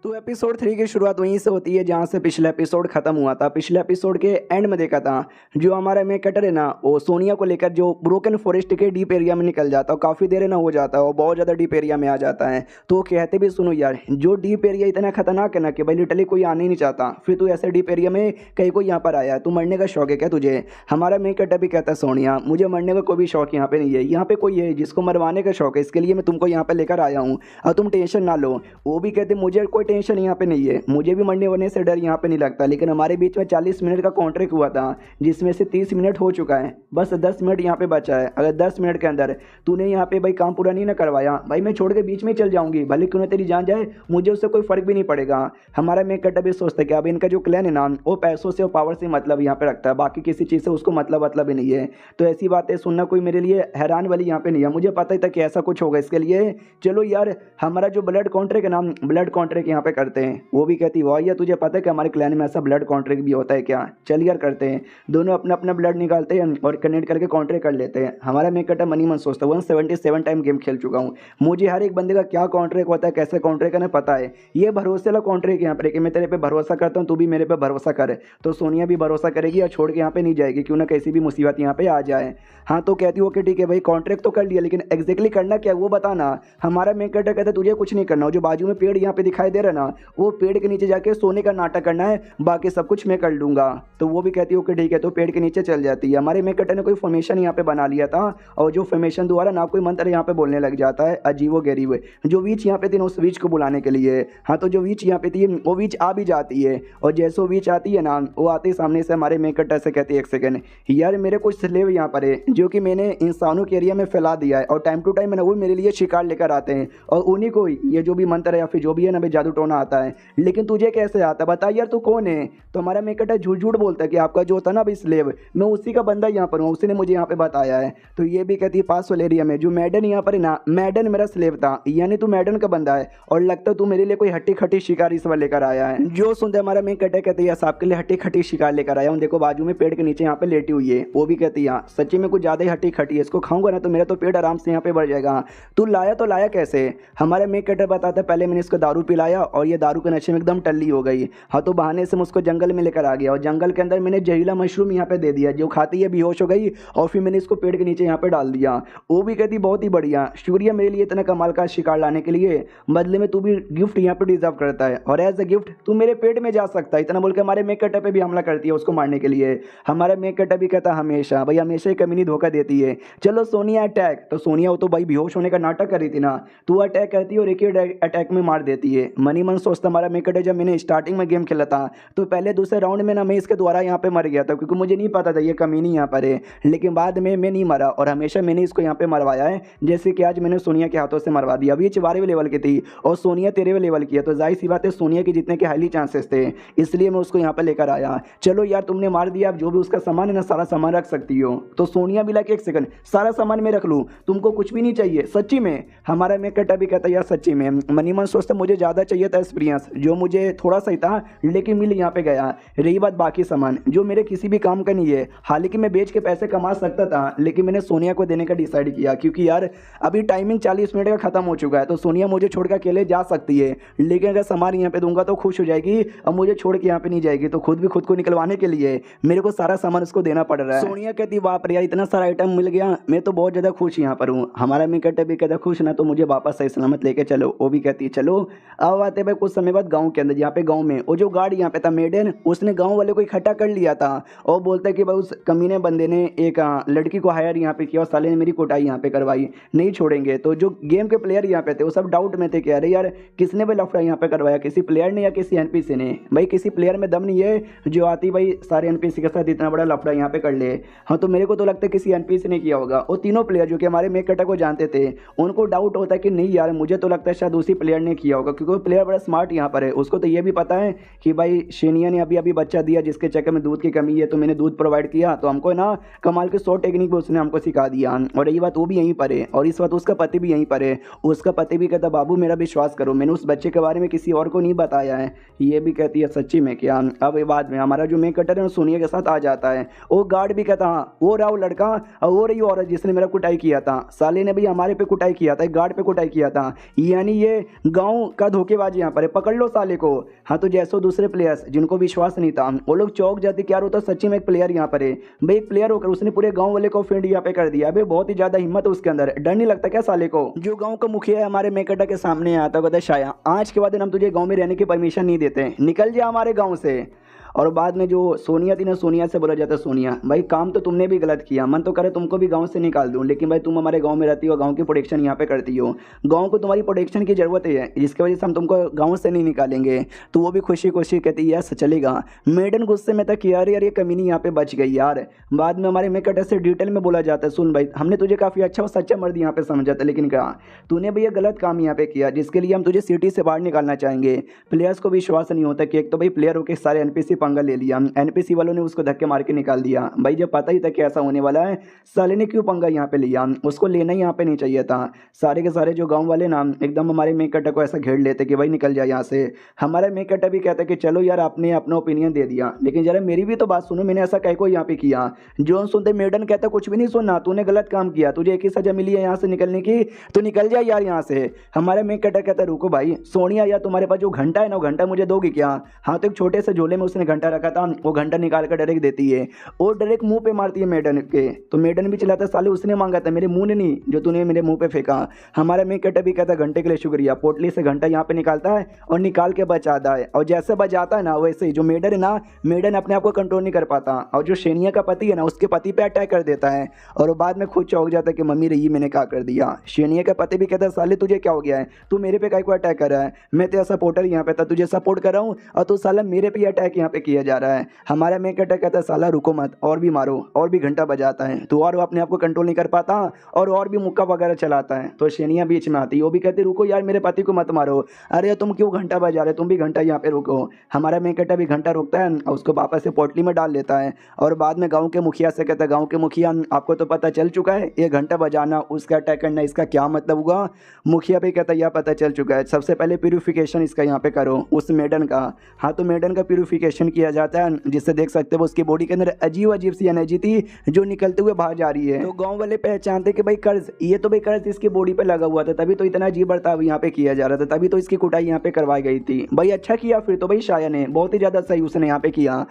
तो एपिसोड 3 की शुरुआत वहीं से होती है जहाँ से पिछला एपिसोड खत्म हुआ था। पिछले एपिसोड के एंड में देखा था जो हमारा मेन कैरेक्टर है ना, वो सोनिया को लेकर जो ब्रोकन फॉरेस्ट के डीप एरिया में निकल जाता है, काफ़ी देर ना हो जाता है और बहुत ज़्यादा डीप एरिया में आ जाता है। तो वो कहते भी सुनो यार, जो डीप एरिया इतना खतरनाक है ना कि भाई लिटरली कोई आने ही नहीं चाहता, फिर तू ऐसे डीप एरिया में कहीं को यहाँ पर आया है, तू मरने का शौक है क्या तुझे? हमारा मेन कैरेक्टर भी कहता है सोनिया मुझे मरने का कोई भी शौक यहाँ पे नहीं है, यहाँ पे कोई है जिसको मरवाने का शौक है, इसके लिए मैं तुमको यहाँ पे लेकर आया हूँ और तुम टेंशन ना लो। वो भी कहते मुझे कोई टेंशन यहाँ पे नहीं है, मुझे भी मरने वरने से डर यहाँ पे नहीं लगता। लेकिन हमारे बीच में 40 मिनट का कॉन्ट्रैक्ट हुआ था जिसमें से 30 मिनट हो चुका है, बस 10 मिनट यहाँ पे बचा है। अगर 10 मिनट के अंदर तूने यहाँ पे भाई काम पूरा नहीं ना करवाया, भाई मैं छोड़ के बीच में चल जाऊंगी, भले क्यों ना तेरी जान जाए, मुझे उससे कोई फर्क भी नहीं पड़ेगा। हमारा मेन कैरेक्टर भी सोचता है कि अब इनका जो क्लैन है ना, वो पैसों से और पावर से मतलब यहाँ पे रखता है, बाकी किसी चीज़ से उसको मतलब ही नहीं है। तो ऐसी बातें सुनना कोई मेरे लिए हैरान वाली यहाँ पे नहीं है, मुझे पता ही था कि ऐसा कुछ होगा। इसके लिए चलो यार, हमारा जो ब्लड कॉन्ट्रैक्ट है ना, ब्लड कॉन्ट्रैक्ट यहाँ पे करते हैं। वो भी कहती वाह यार, तुझे पता है कि हमारे क्लैन में ऐसा ब्लड कॉन्ट्रैक्ट भी होता है क्या? चल यार करते हैं। दोनों अपना अपना ब्लड निकालते हैं और कनेक्ट करके कॉन्ट्रैक्ट कर लेते हैं। हमारा मेन कैरेक्टर मनी मन सोचता है 177 टाइम गेम खेल चुका हूँ, मुझे हर एक बंदे का क्या कॉन्ट्रैक्ट होता है, कैसे कॉन्ट्रैक्ट करना पता है। ये भरोसे वाला कॉन्ट्रैक्ट यहाँ पर कि मैं तेरे पे भरोसा करता हूँ, तू भी मेरे पे भरोसा करे, तो सोनिया भी भरोसा करेगी और छोड़ के यहाँ पे नहीं जाएगी, क्यों ना कैसी भी मुसीबत यहाँ पे आ जाए। हाँ तो कहती हो कि ठीक है भाई कॉन्ट्रैक्ट तो कर लिया, लेकिन एग्जैक्टली करना क्या वो बताना। हमारा मेन कैरेक्टर कहता है तुझे कुछ नहीं करना, जो बाजू में पेड़ यहाँ पे दिखाई दे रहा है ना, वो पेड़ के नीचे जाके सोने का नाटक करना है, बाकी सब कुछ मैं कर लूँगा। तो वो भी कहती हो कि ठीक है, तो पेड़ के नीचे चल जाती है। हमारे मेन कैरेक्टर ने कोई फॉर्मेशन यहाँ पे बना लिया था और जो फॉर्मेशन द्वारा ना कोई मंत्र यहाँ पे बोलने लग जाता है अजीबो गरीब। जो वीच यहाँ पे थी ना, उस वीच को बुलाने के लिए, हाँ तो जो वीच यहाँ पे थी वो वीच आ भी जाती है, और जैसे वो वीच आती है ना, वो आते ही सामने से हमारे मेन कैरेक्टर से कहती है एक सेकंड यार, मेरे कुछ स्लेव यहाँ पर है जो कि मैंने इंसानों के एरिया में फैला दिया है, और टाइम टू टाइम ना वो मेरे लिए शिकार लेकर आते हैं, और उन्हीं को ये जो भी मंत्र है या फिर जो भी है ना भाई जादू टोना आता है। लेकिन तुझे कैसे आता है बता यार, तू कौन है? तो हमारा मेन कैरेक्टर झूठ झूठ बोलता है कि आपका जो होता है ना भाई स्लेव, मैं उसी का बंदा यहाँ पर हूँ, उसने मुझे यहाँ पे बताया है। तो ये भी कहती है पास वाले एरिया में जो मैडन यहाँ पर है ना, मैडन मेरा स्लेव था, यानी तू मैडन का बंदा है, और लगता है तू मेरे लिए कोई हट्टी खट्टी शिकार इस बार लेकर आया है। जो सुनते हमारा मेन कैरेक्टर कहते हैं आपके लिए हट्टी खट्टी शिकार लेकर आया हूँ, देखो बाजू में पेड़ के नीचे यहाँ पे लेटी हुई है। वो भी कहती है सच्ची में कुछ ज़्यादा ही हट्टी खट्टी है, इसको खाऊंगा ना तो मेरा तो पेट आराम से यहाँ पे बढ़ जाएगा। तू लाया तो लाया कैसे? हमारा मेन कैरेक्टर बताता है पहले मैंने इसको दारू पिलाया और ये दारू के नशे में एकदम टल्ली हो गई, हाँ तो बहाने से मैं उसको जंगल में लेकर आ गया, और जंगल के अंदर मैंने जहरीला मशरूम यहाँ पे दे दिया, जो खाती है बेहोश हो गई, और फिर मैंने इसको पेड़ के नीचे यहाँ पे डाल दिया। वो भी कहती बहुत ही बढ़िया, शुक्रिया मेरे लिए इतना कमाल का शिकार लाने के लिए, बदले में तू भी गिफ्ट यहाँ पे डिजर्व करता है, और एज अ गिफ्ट तू मेरे पेट में जा सकता है। इतना बोल के हमारे मेन कैरेक्टर पे भी हमला करती है उसको मारने के लिए। हमारा मेन कैरेक्टर भी कहता हमेशा भाई, हमेशा ही कमीनी धोखा देती है। चलो सोनिया अटैक, तो सोनिया वो तो भाई बेहोश होने का नाटक कर रही थी ना, तू अटैक करती है और एक ही अटैक में मार देती है। मनी मन सोचता हमारा मेन कैरेक्टर जब मैंने स्टार्टिंग में गेम खेला था तो पहले दूसरे राउंड में ना मैं इसके द्वारा यहाँ पे मर गया था, क्योंकि मुझे नहीं पता था ये कमीनी यहाँ पर है, लेकिन बाद में मैं नहीं मरा और हमेशा मैंने इसको यहाँ पे मरवाया है, जैसे कि आज मैंने सोनिया के हाथों से मरवा दिया। अभी ये 12वें लेवल की थी और सोनिया 13वें लेवल की है, तो जाहिर सी बात है सोनिया के जीतने के हाईली चांसेस थे, इसलिए मैं उसको यहाँ पे लेकर आया। चलो यार तुमने मार दिया, अब जो भी उसका सामान है ना सारा सामान रख सकती हो। तो सोनिया भी लाके एक सेकंड सारा सामान मैं रख लूँ, तुमको कुछ भी नहीं चाहिए सच्ची में? हमारा मेन कैरेक्टर भी कहता है यार सच्ची में। मनी मन सोचता मुझे ज़्यादा चाहिए था एक्सपीरियंस, जो मुझे थोड़ा सा ही था लेकिन मिल यहाँ पे गया। रही बात बाकी सामान जो मेरे किसी भी काम का नहीं है, हालांकि मैं बेच के पैसे कमा सकता था, लेकिन मैंने सोनिया को देने का डिसाइड किया, क्योंकि यार अभी टाइमिंग 40 मिनट का खत्म हो चुका है, तो सोनिया मुझे छोड़ के अकेले जा सकती है, लेकिन अगर सामान यहाँ पे दूंगा तो खुश हो जाएगी और मुझे छोड़ के यहाँ पे नहीं जाएगी, तो खुद भी खुद को निकलवाने के लिए मेरे को सारा सामान उसको देना पड़ रहा है। सोनिया कहती बाप रे यार इतना सारा आइटम मिल गया, मैं तो बहुत ज़्यादा खुश यहाँ पर हूँ। हमारा मेन कैरेक्टर भी कहता खुश ना, तो मुझे वापस सही सलामत लेके चलो। वो भी कहती है चलो। अब आते भाई कुछ समय बाद गाँव के अंदर, जहाँ पे गाँव में वो जो गार्ड यहाँ पे था मेडन, उसने गाँव वाले को इकट्ठा कर लिया था और बोलता है कि भाई उस कमीने बंदे ने एक लड़की को हायर यहाँ पे किया और साले ने मेरी कुटाई यहाँ पे करवाई, नहीं छोड़ेंगे। तो जो गेम के प्लेयर यहाँ पे थे वो सब डाउट में थे कि अरे यार किसने भाई लफड़ा यहाँ पे करवाया, किसी प्लेयर ने या किसी एनपीसी ने? भाई किसी प्लेयर में दम नहीं है जो आती भाई सारे एनपीसी के साथ इतना बड़ा लफड़ा यहाँ पे कर ले। हाँ तो मेरे को तो लगता है किसी एनपीसी ने किया होगा। वो तीनों प्लेयर जो कि हमारे मेन कैरेक्टर को जानते थे, उनको डाउट होता है कि नहीं यार मुझे तो लगता है शायद उसी प्लेयर ने किया होगा, क्योंकि वो प्लेयर बेचारा बड़ा स्मार्ट यहाँ पर है, उसको तो ये भी पता है कि भाई शेनिया ने अभी अभी बच्चा दिया जिसके चक्कर में दूध की कमी है, तो मैंने दूध प्रोवाइड किया, तो हमको ना कमाल के 100 टेक्निक भी उसने हमको सिखा दिया। और यही बात वो भी यहीं पर है, और इस वक्त उसका पति भी यहीं पर है। उसका पति भी कहता बाबू मेरा विश्वास करो, मैंने उस बच्चे के बारे में किसी और को नहीं बताया है। ये भी कहती है सच्ची में क्या। अब ये बाद में हमारा जो मेन कटर है सोनिया के साथ आ जाता है। वो गार्ड भी कहता हाँ वो रहा वो लड़का और वो रही औरत जिसने मेरा कुटाई किया था। साले ने भी हमारे पे कुटाई किया था, एक गार्ड पे कुटाई किया था, यानी ये गांव का धोखेबाज यहाँ पर है, पकड़ लो साले को। हाँ तो जैसे दूसरे प्लेयर्स जिनको विश्वास नहीं था वो लोग चौक जाते क्या होता सच्ची में एक प्लेयर यहाँ पर है भाई, एक प्लेयर होकर उसने पूरे गांव वाले को फेंड यहाँ पे कर दिया। अबे बहुत ही ज्यादा हिम्मत है उसके अंदर, डर नहीं लगता क्या साले को। जो गांव का मुखिया है हमारे मेकटा के सामने आता है, कहता शाया आज के बाद हम तुझे गांव में रहने की परमिशन नहीं देते, निकल जा हमारे गांव से। और बाद में जो सोनिया थी ना, सोनिया से बोला जाता है सोनिया भाई काम तो तुमने भी गलत किया, मन तो करे तुमको भी गांव से निकाल दूं, लेकिन भाई तुम हमारे गांव में रहती हो, गांव की प्रोटेक्शन यहाँ पे करती हो, गांव को तुम्हारी प्रोटेक्शन की जरूरत है, जिसकी वजह से हम तुमको गांव से नहीं निकालेंगे। तो वो भी खुशी खुशी कहती है यस चलेगा। मेडन गुस्से में था कि यार यार ये कमीनी यहाँ पे बच गई यार। बाद में हमारे मेकट से डिटेल में बोला जाता है सुन भाई हमने तुझे काफ़ी अच्छा और सच्चा मर्द यहाँ पे समझा था, लेकिन क्या तूने भैया गलत काम यहाँ पे किया जिसके लिए हम तुझे सिटी से बाहर निकालना चाहेंगे। प्लेयर्स को विश्वास नहीं होता कि एक तो भाई प्लेयर होकर सारे एनपीसी पंगा ले लिया, एनपीसी वालों ने उसको धक्के मार के निकाल दिया। भाई जब पता ही था कि ऐसा होने वाला है, साले ने क्यों पंगा यहाँ पे लिया, उसको लेना ही यहाँ पे नहीं चाहिए था। सारे के सारे जो गांव वाले ना एकदम हमारे मेक कट्टा को ऐसा घेर लेते कि भाई निकल जाए यहाँ से। हमारा मेक कट्टा भी कहता कि चलो यार आपने अपना ओपिनियन दे दिया, लेकिन जरा मेरी भी तो बात सुनो, मैंने ऐसा कह को यहाँ पे किया। जो सुनते मेडन कहता कुछ भी नहीं सुनना, तूने गलत काम किया, तुझे एक ही सजा मिली है यहाँ से निकलने की, तो निकल जाए यार यहाँ से। हमारे मेक कट्टा कहता रुको भाई सोनिया यार तुम्हारे पास जो घंटा है ना वो घंटा मुझे दोगी क्या। हाँ तो एक छोटे से झोले में उसने घंटा रखा था, वो घंटा निकाल कर डायरेक्ट देती है और डायरेक्ट मुंह पे मारती है मेडन के। तो मेडन भी चिल्लाता साले उसने मांगा था मेरे मुंह ने नहीं, जो तूने मेरे मुंह पे फेंका। हमारा मेक कट्टा भी कहता घंटे के लिए शुक्रिया, पोटली से घंटा यहाँ पे निकालता है और निकाल के बचाता है। और जैसे बचाता है ना वैसे ही जो मेडन है ना, मेडन अपने आप को कंट्रोल नहीं कर पाता और जो शेनिया का पति है ना उसके पति पे अटैक कर देता है। और बाद में खुद चौंक जाता है कि मम्मी रही मैंने क्या कर दिया। शेनिया का पति भी कहता है साले तुझे क्या हो गया है, तू मेरे पे काय को अटैक कर रहा है, मैं तेरा सपोर्टर यहाँ पे था, तुझे सपोर्ट कर रहा हूँ और तू साला मेरे पे अटैक यहाँ पे किया जा रहा है। हमारा मेक कट्टा कहता है साला रुको मत, और भी मारो, और भी घंटा बजाता है तो और वो अपने आप को कंट्रोल नहीं कर पाता और भी मुक्का वगैरह चलाता है। तो शेनिया बीच में आती है, वो भी कहती रुको यार मेरे पति को मत मारो, अरे तुम क्यों घंटा बजा रहे, तुम भी घंटा यहाँ पे रुको। हमारा मेक कट्टा भी घंटा रोकता है और उसको वापस से पोटली में डाल लेता है। और बाद में गाँव के मुखिया से कहता है गाँव के मुखिया आपको तो पता चल चुका है ये घंटा बजाना उसका अटैक करना इसका क्या मतलब होगा। मुखिया भी कहता है यह पता चल चुका है, सबसे पहले प्यूरिफिकेशन इसका यहाँ पे करो उस मेडन का। हाँ तो मेडन का प्यूरिफिकेशन किया जाता है, जिससे देख सकते हो उसकी बॉडी के अंदर अजीब अजीब सी एनर्जी थी जो निकलते हुए बाहर जा रही है। तो गांव वाले पहचानते कि भाई कर्ज, ये तो भाई कर्ज इसकी बॉडी पे लगा हुआ था, तभी तो इतना अजीब बर्ताव यहाँ पे किया जा रहा था, तभी तो इसकी कुटाई यहाँ पे करवाई गई थी। भाई अच्छा किया फिर तो भाई शाया ने, बहुत ही ज़्यादा सही उसने यहाँ पे किया।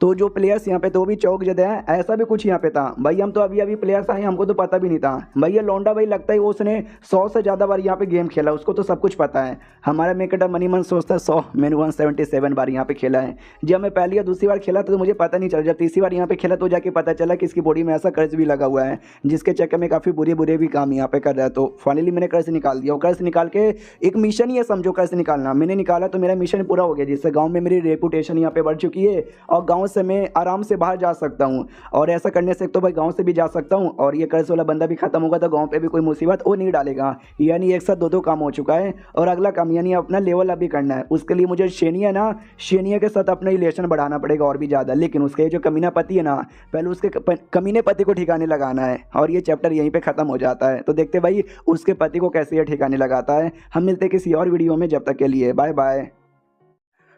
तो जो प्लेयर्स यहाँ पे तो भी चौक जदे हैं, ऐसा भी कुछ यहाँ पे था भाई, हम तो अभी अभी प्लेयर्स आए हमको तो पता भी नहीं था भाई। ये लौंडा भाई लगता है उसने 100 से ज़्यादा बार यहाँ पे गेम खेला, उसको तो सब कुछ पता है। हमारा मेकटा मनी मन सोचता है 100, मैंने 177 बार यहाँ पे खेला है। जब मैं पहली या दूसरी बार खेला तो मुझे पता नहीं चला, जब तीसरी बार यहाँ पे खेला तो जाके पता चला कि इसकी बॉडी में ऐसा कर्ज भी लगा हुआ है जिसके चक्कर में काफ़ी बुरे बुरे भी काम यहाँ पे कर रहा है। तो फाइनली मैंने कर्ज निकाल दिया, और कर्ज निकाल के एक मिशन ही है समझो, कर्ज निकालना मैंने निकाला तो मेरा मिशन पूरा हो गया, जिससे गाँव में मेरी रेपुटेशन यहाँ पे बढ़ चुकी है और गाँव से मैं आराम से बाहर जा सकता हूँ। और ऐसा करने से तो भाई गांव से भी जा सकता हूँ और ये कर्ज वाला बंदा भी खत्म होगा तो गांव पे भी कोई मुसीबत वो नहीं डालेगा। यानी एक साथ दो काम हो चुका है। और अगला काम यानी अपना लेवल अभी करना है, उसके लिए मुझे शेनिया के साथ अपना रिलेशन बढ़ाना पड़ेगा और भी ज़्यादा। लेकिन उसके जो कमीना पति है ना, पहले उसके कमीने पति को ठिकाने लगाना है और ये चैप्टर यहीं पर ख़त्म हो जाता है। तो देखते भाई उसके पति को कैसे ये ठिकाने लगाता है। हम मिलते हैं किसी और वीडियो में, जब तक के लिए बाय बाय।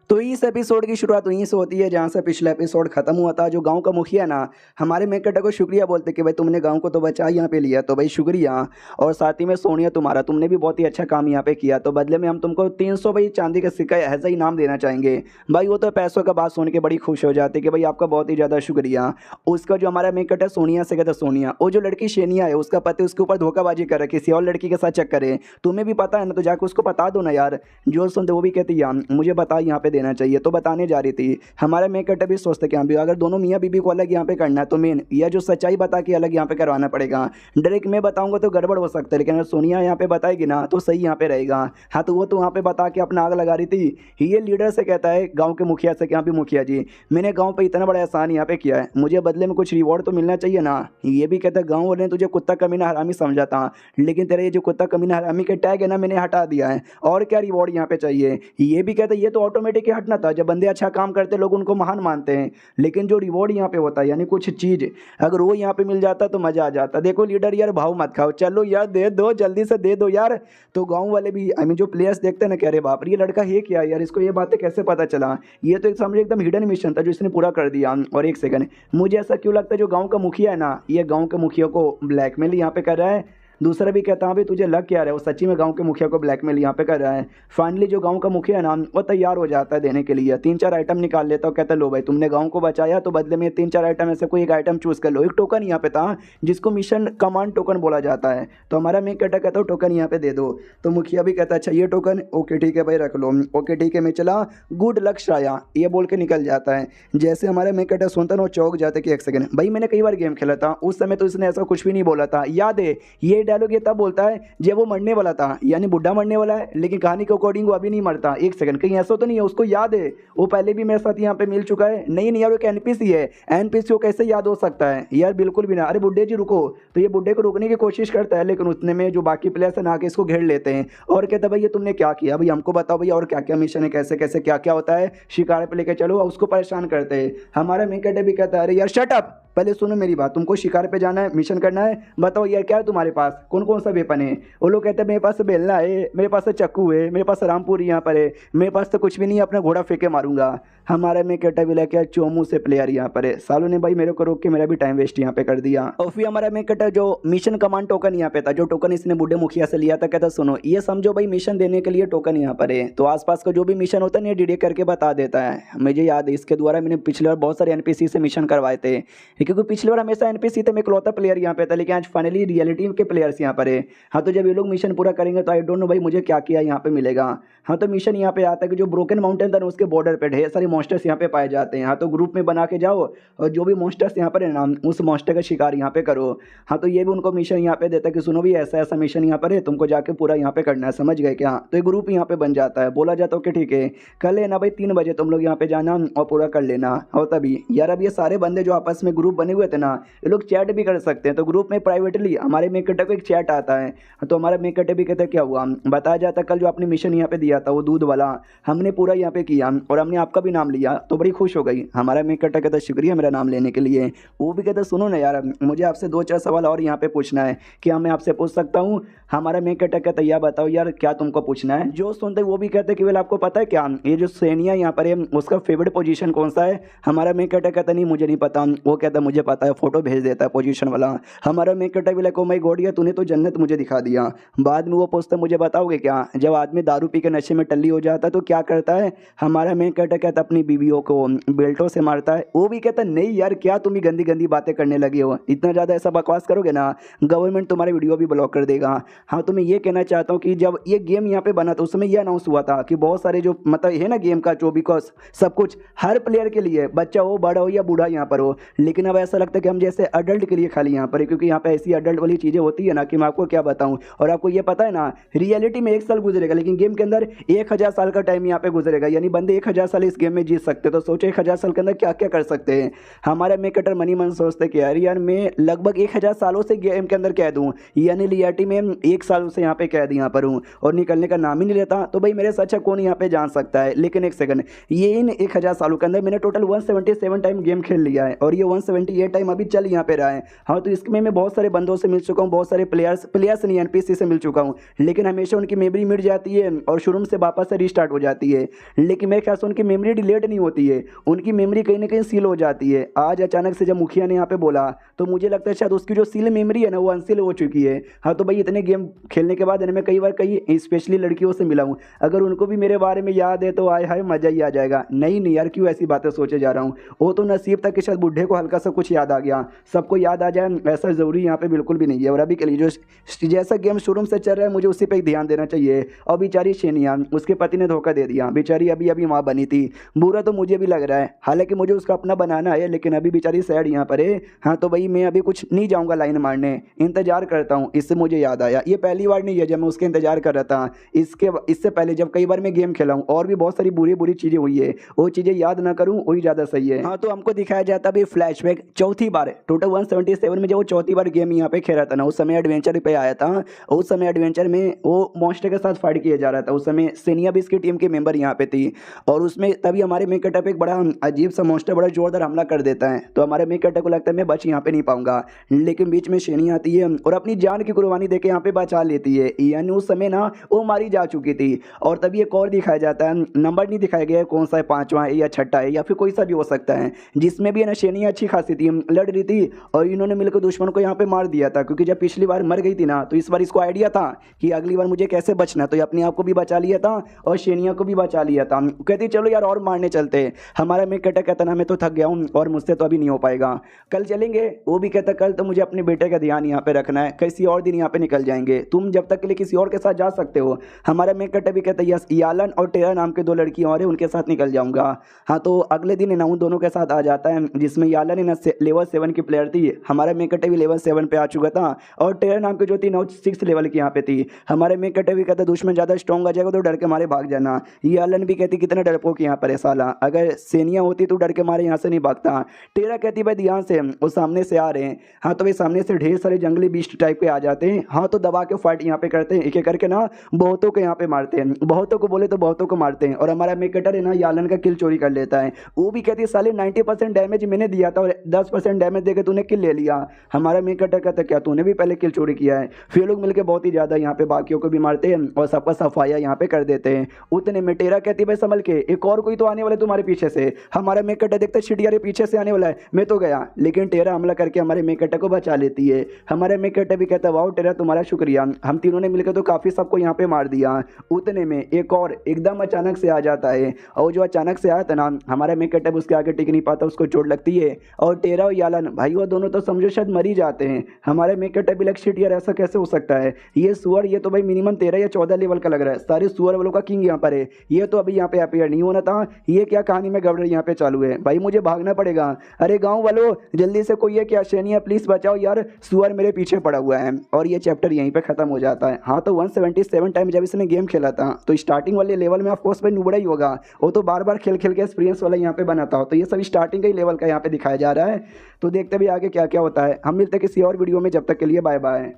तो इस एपिसोड की शुरुआत वहीं से होती है जहाँ से पिछला एपिसोड खत्म हुआ था। जो गांव का मुखिया ना हमारे मेकटा को शुक्रिया बोलते कि भाई तुमने गांव को तो बचा यहाँ पे लिया, तो भाई शुक्रिया। और साथ ही में सोनिया तुम्हारा, तुमने भी बहुत ही अच्छा काम यहाँ पे किया, तो बदले में हम तुमको 300 भाई चांदी का सिक्का ऐसा ही इनाम देना चाहेंगे। भाई वो तो पैसों का बात सुन के बड़ी खुश हो जाती कि भाई आपका बहुत ही ज़्यादा शुक्रिया। उसका जो हमारा मेकट है सोनिया से कहता सोनिया, वो जो लड़की शेनिया है उसका पति उसके ऊपर धोखाबाजी कर रहा है, किसी और लड़की के साथ चक्कर है, तुम्हें भी पता है ना, तो जाकर उसको बता दो ना यार। जो सुनते वो भी कहती है मुझे बता यहाँ पे देना चाहिए। तो बताने जा रही थी, हमारे मेन कैरेक्टर भी सोचते कि हाँ भी अगर दोनों मियाँ बीबी को अलग यहाँ पे करना है तो मेन यह जो सच्चाई बता के अलग यहाँ पे करवाना पड़ेगा। डायरेक्ट मैं बताऊंगा तो गड़बड़ हो सकता है, लेकिन अगर सोनिया यहाँ पे बताएगी ना तो सही यहाँ पे रहेगा। हाँ तो वो तो वहाँ पे बता के अपना आग लगा रही थी। ये लीडर से कहता है गाँव के मुखिया से कि हाँ भी मुखिया जी, मैंने गाँव पे इतना बड़ा एहसान यहाँ पे किया है, मुझे बदले में कुछ रिवॉर्ड तो मिलना चाहिए ना। ये भी कहता है गाँव वाले ने तुझे कुत्ता कमीना हरामी समझा था, लेकिन तेरा ये जो कुत्ता कमीना हरामी के टैग है ना मैंने हटा दिया है, और क्या रिवॉर्ड यहाँ पे चाहिए। ये भी कहता है ये तो ऑटोमेटिक ही हटना था, जब बंदे अच्छा काम करते लोग उनको महान मानते हैं, लेकिन जो रिवॉर्ड यहाँ पे होता है यानी कुछ चीज़ अगर वो यहाँ पे मिल जाता तो मज़ा आ जाता। देखो लीडर यार भाव मत खाओ, चलो यार दे दो जल्दी से दे दो यार। तो गाँव वाले भी आई मीन जो प्लेयर्स देखते हैं ना कह रहे बाप रे ये लड़का है क्या यार, इसको ये बातें कैसे पता चला। ये तो एक समझे एकदम हिडन मिशन था जो इसने पूरा कर दिया। और एक सेकंड, मुझे ऐसा क्यों लगता है जो गाँव का मुखिया है ना ये गाँव के मुखिया को ब्लैकमेल यहाँ पे कर रहा है। दूसरा भी कहता भाई तुझे लग क्या रहा है, वो सच्ची में गांव के मुखिया को ब्लैकमेल यहाँ पे कर रहा है। फाइनली जो गांव का मुखिया है ना वो तैयार हो जाता है देने के लिए, 3-4 आइटम निकाल लेता है, कहता लो भाई तुमने गांव को बचाया तो बदले में 3-4 आइटम में से कोई एक आइटम चूज कर लो। एक टोकन यहाँ पे था जिसको मिशन कमांड टोकन बोला जाता है, तो हमारा मेन कैरेक्टर कहता है टोकन यहाँ पे दे दो। तो मुखिया भी कहता है अच्छा ये टोकन ओके ठीक है भाई रख लो, ओके ठीक है मैं चला, गुड लक श्राया, ये बोल के निकल जाता है। जैसे हमारे मेन कैरेक्टर सुनता है वो चौक जाते कि एक सेकंड भाई मैंने कई बार गेम खेला था, उस समय तो इसने ऐसा कुछ भी नहीं बोला था, याद है ये डायलॉग ये तब बोलता है जब वो मरने वाला था, यानी बुढ़ा मरने वाला है, लेकिन कहानी के अकॉर्डिंग वो अभी नहीं मरता। एक सेकंड कहीं ऐसा तो नहीं है उसको याद है वो पहले भी मेरे साथ यहाँ पे मिल चुका है। नहीं यार वो एक एनपीसी है, एनपीसी को कैसे याद हो सकता है यार, बिल्कुल भी ना। अरे बुड्ढे जी रुको, तो ये बुड्ढे को रोकने की कोशिश करता है, लेकिन उतने में जो बाकी प्लेयर्स है ना आके इसको घेर लेते हैं और कहता है भाई ये तुमने क्या किया, भाई हमको बताओ भाई और क्या क्या मिशन है, कैसे कैसे क्या क्या होता है, शिकार पे लेके चलो, उसको परेशान करते हैं। हमारा मेन कैरेक्टर भी कहता है अरे यार शट अप, पहले सुनो मेरी बात, तुमको शिकार पे जाना है, मिशन करना है, बताओ यार क्या है तुम्हारे पास, कौन कौन सा वेपन है। वो लोग कहते हैं मेरे पास बेलना है, मेरे पास चक्कू है, मेरे पास रामपुरी यहाँ पर है, मेरे पास तो कुछ भी नहीं है, अपना घोड़ा फेंक के मारूंगा। हमारे में कैरेक्टर भी लेके चोमू से प्लेयर यहाँ पर है, सालों ने भाई मेरे को रोक के मेरा भी टाइम वेस्ट यहाँ पे कर दिया। और फिर हमारा में कैरेक्टर जो मिशन कमांड टोकन यहाँ पे था, जो टोकन इसने बूढ़े मुखिया से लिया था, कहता सुनो ये समझो भाई मिशन देने के लिए टोकन यहाँ पर है, तो आसपास का जो भी मिशन होता है ना डीडे करके बता देता है। मुझे याद है इसके द्वारा मैंने पिछले बार बहुत सारे एनपीसी से मिशन करवाए थे, क्योंकि पिछले बार हमेशा एनपीसी थे, मैं इकलौता प्लेयर यहाँ पे था, लेकिन आज फाइनली रियलिटी के प्लेयर्स यहाँ पर है। हाँ तो जब ये लोग मिशन पूरा करेंगे तो आई डोंट नो भाई मुझे क्या किया यहाँ पे मिलेगा। हाँ तो मिशन यहाँ पे आता है कि जो ब्रोकन माउंटेन था उसके बॉर्डर पे ढेर सारे मॉन्स्टर्स यहाँ पे पाए जाते हैं। हाँ तो ग्रुप में बना के जाओ और जो भी मॉन्स्टर्स यहाँ पर है ना उस मॉन्स्टर का शिकार यहाँ पे करो। हाँ तो ये भी उनको मिशन यहाँ पे देता है कि सुनो भी ऐसा ऐसा मिशन यहाँ पर है, तुमको जाके पूरा यहाँ पे करना है, समझ गए क्या। तो एक ग्रुप यहाँ पे बन जाता है, बोला जाता है कि ठीक है कल है ना भाई 3 बजे तुम लोग यहाँ पे जाना और पूरा कर लेना। और तभी यार अब ये सारे बंदे जो आपस में ग्रुप बने हुए थे ना ये लोग चैट भी कर सकते हैं, तो ग्रुप में प्राइवेटली हमारे मेन कैरेक्टर को एक चैट आता है। तो हमारा मेन कैरेक्टर भी कहता है क्या हुआ, बताया जाता है कल जो आपने मिशन यहाँ पे दिया था वो दूध वाला हमने पूरा यहाँ पे किया और हमने आपका भी नाम लिया, तो बड़ी खुश हो गई। हमारा मेन कैरेक्टर कहता है शुक्रिया मेरा नाम लेने के लिए। वो भी कहता है सुनो ना यार मुझे आपसे 2-4 सवाल और यहाँ पे पूछना है, क्या मैं आपसे पूछ सकता हूँ। हमारा मेन कैरेक्टर कहता है यार बताओ यार क्या तुमको पूछना है। जो सुनते वो भी कहते हैं कि वेल आपको पता है क्या ये जो सैनिया यहाँ पर है उसका फेवरेट पोजीशन कौन सा है। हमारा मेन कैरेक्टर कहता नहीं मुझे नहीं पता, वो कहता मुझे पता है, फोटो भेज देता है पोजीशन वाला। हमारा मेन कैरेक्टर भी लाइक ओ माय गॉड यार तूने तो जन्नत मुझे दिखा दिया। बाद में वो पूछता मुझे बताओगे क्या, जब आदमी दारू पी के नशे में टल्ली हो जाता है तो क्या करता है। हमारा मेन कैरेक्टर कहता अपनी बीवियों को बेल्टों से मारता है। वो भी कहता नहीं यार क्या तुम ही गंदी गंदी बातें करने लगे हो, इतना ज़्यादा ऐसा बकवास करोगे ना गवर्नमेंट तुम्हारे वीडियो भी ब्लॉक कर देगा। हाँ तो मैं ये कहना चाहता हूँ कि जब ये गेम यहाँ पे बना था उस समय ये अनाउंस हुआ था कि बहुत सारे जो मतलब है ना गेम का जो बिकॉज सब कुछ हर प्लेयर के लिए, बच्चा हो बड़ा हो या बूढ़ा यहाँ पर हो, लेकिन अब ऐसा लगता है कि हम जैसे अडल्ट के लिए खाली यहाँ पर है, क्योंकि यहाँ पे ऐसी अडल्ट वाली चीज़ें होती है ना कि मैं आपको क्या बताऊँ। और आपको ये पता है ना रियलिटी में 1 साल गुजरेगा लेकिन गेम के अंदर 1000 साल का टाइम यहाँ पे गुजरेगा, यानी बंदे 1000 साल इस गेम में जीत सकते हैं। तो सोचो 1000 साल के अंदर क्या क्या कर सकते हैं। हमारे मेन कैरेक्टर मनी मन सोचते कि यार मैं लगभग 1000 सालों से गेम के अंदर कैद हूँ, यानी रियलिटी में 1 साल से यहाँ पे कैद यहाँ पर हूँ और निकलने का नाम ही नहीं लेता। तो भाई मेरे से अच्छा कौन यहाँ पे जान सकता है। लेकिन एक सेकंड, ये इन 1000 सालों के अंदर मैंने टोटल 177 टाइम गेम खेल लिया है और ये 178 टाइम अभी चल यहाँ पे रहा है। हाँ तो इसमें मैं बहुत सारे बंदों से मिल चुका हूँ, बहुत सारे प्लेयर्स नहीं एनपीसी से मिल चुका हूँ, लेकिन हमेशा उनकी मेमोरी मिट जाती है और शुरू से वापस से रिस्टार्ट हो जाती है। लेकिन मेरे ख्याल से उनकी मेमोरी डिलीट नहीं होती है, उनकी मेमोरी कहीं ना कहीं सील हो जाती है। आज अचानक से जब मुखिया ने यहाँ पे बोला तो मुझे लगता है शायद उसकी जो सील मेमोरी है ना वो अनसील हो चुकी है। हाँ तो भाई इतने गेम खेलने के बाद मैं कई बार कई स्पेशली लड़कियों से मिला हूँ, अगर उनको भी मेरे बारे में याद है तो आय हाय मजा ही आ जाएगा। नहीं यार क्यों ऐसी बातें सोचे जा रहा हूँ। वो तो नसीब था कि शायद बुढ़े को हल्का सा सब कुछ याद आ गया। सबको याद आ जाए ऐसा ज़रूरी यहाँ पे बिल्कुल भी नहीं है। और अभी के लिए जो जैसा गेम शुरू से चल रहा है मुझे उसी पे ध्यान देना चाहिए। और बेचारी शेनिया, उसके पति ने धोखा दे दिया, बेचारी अभी अभी माँ बनी थी। बुरा तो मुझे भी लग रहा है, हालांकि मुझे उसका अपना बनाना है, लेकिन अभी बेचारी सैड यहाँ पर है। हाँ तो भाई मैं अभी कुछ नहीं जाऊँगा लाइन मारने, इंतजार करता हूँ। इससे मुझे याद आया ये पहली बार नहीं है जब मैं उसके इंतजार कर रहा था। इससे पहले जब कई बार मैं गेम खेला हूँ और भी बहुत सारी बुरी बुरी चीज़ें हुई है, वो चीज़ें याद ना करूँ वही ज़्यादा सही है। हाँ तो हमको दिखाया जाता है फ्लैशबैक चौथी बार, टोटल 177 में जब वो चौथी बार गेम यहाँ पे खेला था ना, उस समय एडवेंचर पे आया था। उस समय एडवेंचर में वो मॉन्स्टर के साथ फाइट किया जा रहा था। उस समय सेनिया भी इसकी टीम के मेंबर यहाँ पे थी और उसमें तभी हमारे मेकअटअप एक बड़ा अजीब सा मॉन्स्टर बड़ा जोरदार हमला कर देता है। तो हमारे मेकअटअप को लगता है मैं बच यहाँ पे नहीं पाऊंगा, लेकिन बीच में शेनी आती है और अपनी जान की कुर्बानी देके यहाँ पे बचा लेती है। यानी उस समय ना वो मारी जा चुकी थी। और तभी एक और दिखाया जाता है, नंबर नहीं दिखाया गया है कौन सा है, पांचवा है या छठा है या फिर कोई सा भी हो सकता है, जिसमें भी है ना शेनी अच्छी खासी थी, लड़ रही थी और इन्होंने मिलकर दुश्मन को यहाँ पे मार दिया था। क्योंकि जब पिछली बार मर गई थी ना, तो इस बार इसको आइडिया था कि अगली बार मुझे कैसे बचना, तो ये अपने आप को भी बचा लिया था और शेनिया को भी बचा लिया था। कहती चलो यार और मारने चलते। हमारा मेकअटअप कहता ना मैं तो थक गया हूँ और मुझसे तो अभी नहीं हो पाएगा, कल चलेंगे। वो भी कहता कल तो मुझे अपने बेटे का ध्यान यहाँ पे रखना है, किसी और दिन यहाँ पे निकल जाएंगे, तुम जब तक के लिए किसी और के साथ जा सकते हो। हमारा मेकअटअप भी कहता यस, यालन और टेरा नाम के दो लड़कियां और है, उनके साथ निकल जाऊंगा। हाँ तो अगले दिन ना उन दोनों के साथ आ जाता है, जिसमें यालन ना लेवल 7 की प्लेयर थी, हमारा मेकअटअप भी लेवल 7 पे आ चुका था और टेरा नाम की जो थी 6 लेवल की यहाँ पे थी। हमारे मेकअटअप भी कहता दुश्मन ज़्यादा स्ट्रॉन्ग आ जाएगा तो डर के मारे भाग जाना। यालन भी कहती कितना डरपोक यहाँ पर है साला, अगर सेनिया होती तो डर के मारे यहाँ से नहीं भागता। टेरा कहती भाई ध्यान से, वो सामने से आ रहे हैं। हाँ तो भाई सामने से ढेर सारे जंगली बीस्ट टाइप के आ जाते हैं। हाँ तो दबा के फाइट यहाँ पे करते हैं, एक एक करके ना बहुतों को यहाँ पे मारते हैं, बहुतों को बोले तो बहुतों को मारते हैं। और हमारा मेकअटर है ना यालन का किल चोरी कर लेता है। वो भी कहती है साले 90% डैमेज मैंने दिया था और 10% डैमेज देकर तूने किल ले लिया। हमारा मेकअटर कहता क्या तूने भी पहले किल चोरी किया है। फिर लोग मिलकर बहुत ही ज़्यादा यहाँ पे बाकियों को भी मारते हैं और सबका सफाया यहाँ पे कर देते हैं। उतने में टेरा कहती भाई संभल के, एक और कोई तो आने वाला तुम्हारे पीछे से। हमारा मेकअटर देखता शिट यार पीछे से आने वाला है, मैं तो गया, लेकिन टेरा हमला करके हमारे मेकअटर को बचा लेती है। हमारे मेकअटर भी कहता वाओ टेरा तुम्हारा शुक्रिया, हम तीनों ने मिलकर तो काफ़ी सबको यहाँ पे मार दिया। उतने में एक और एकदम अचानक से आ जाता है और जो अचानक से आया था ना, हमारा मेकअटअप उसके आगे टिक नहीं पाता, उसको चोट लगती है। और टेरा और यालन भाई वो दोनों तो समझो शायद मर ही जाते हैं। हमारे मेकअटअप भी लग शिट यार ऐसा कैसे हो सकता है, ये सुअर ये तो भाई मिनिमम 13 या 14 लेवल का लग रहा है, सारे सुअर वालों का किंग यहाँ पर है, ये तो अभी यहाँ पे अपीयर नहीं होना था। ये क्या कहानी में गड़बड़ यहाँ पे चालू है, भाई मुझे भागना पड़ेगा। अरे गाँव वालों जल्दी से कोई है क्या, शेनिया प्लीज बचाओ यार, सुअर मेरे पीछे पड़ा हुआ है। और ये चैप्टर यहीं पे खत्म हो जाता है। हाँ तो 177 टाइम जब इसने गेम खेला था तो स्टार्टिंग वाले लेवल में ऑफकोर्स भाई नुबड़ा ही होगा, वो तो बार बार खेल खेल के एक्सपीरियंस वाला यहाँ पे बनाता हो। तो ये सब स्टार्टिंग का ही लेवल का यहाँ पे दिखाया जा रहा है। तो देखते भी आगे क्या क्या होता है। हम मिलते हैं किसी और वीडियो में, जब तक के लिए बाय बाय।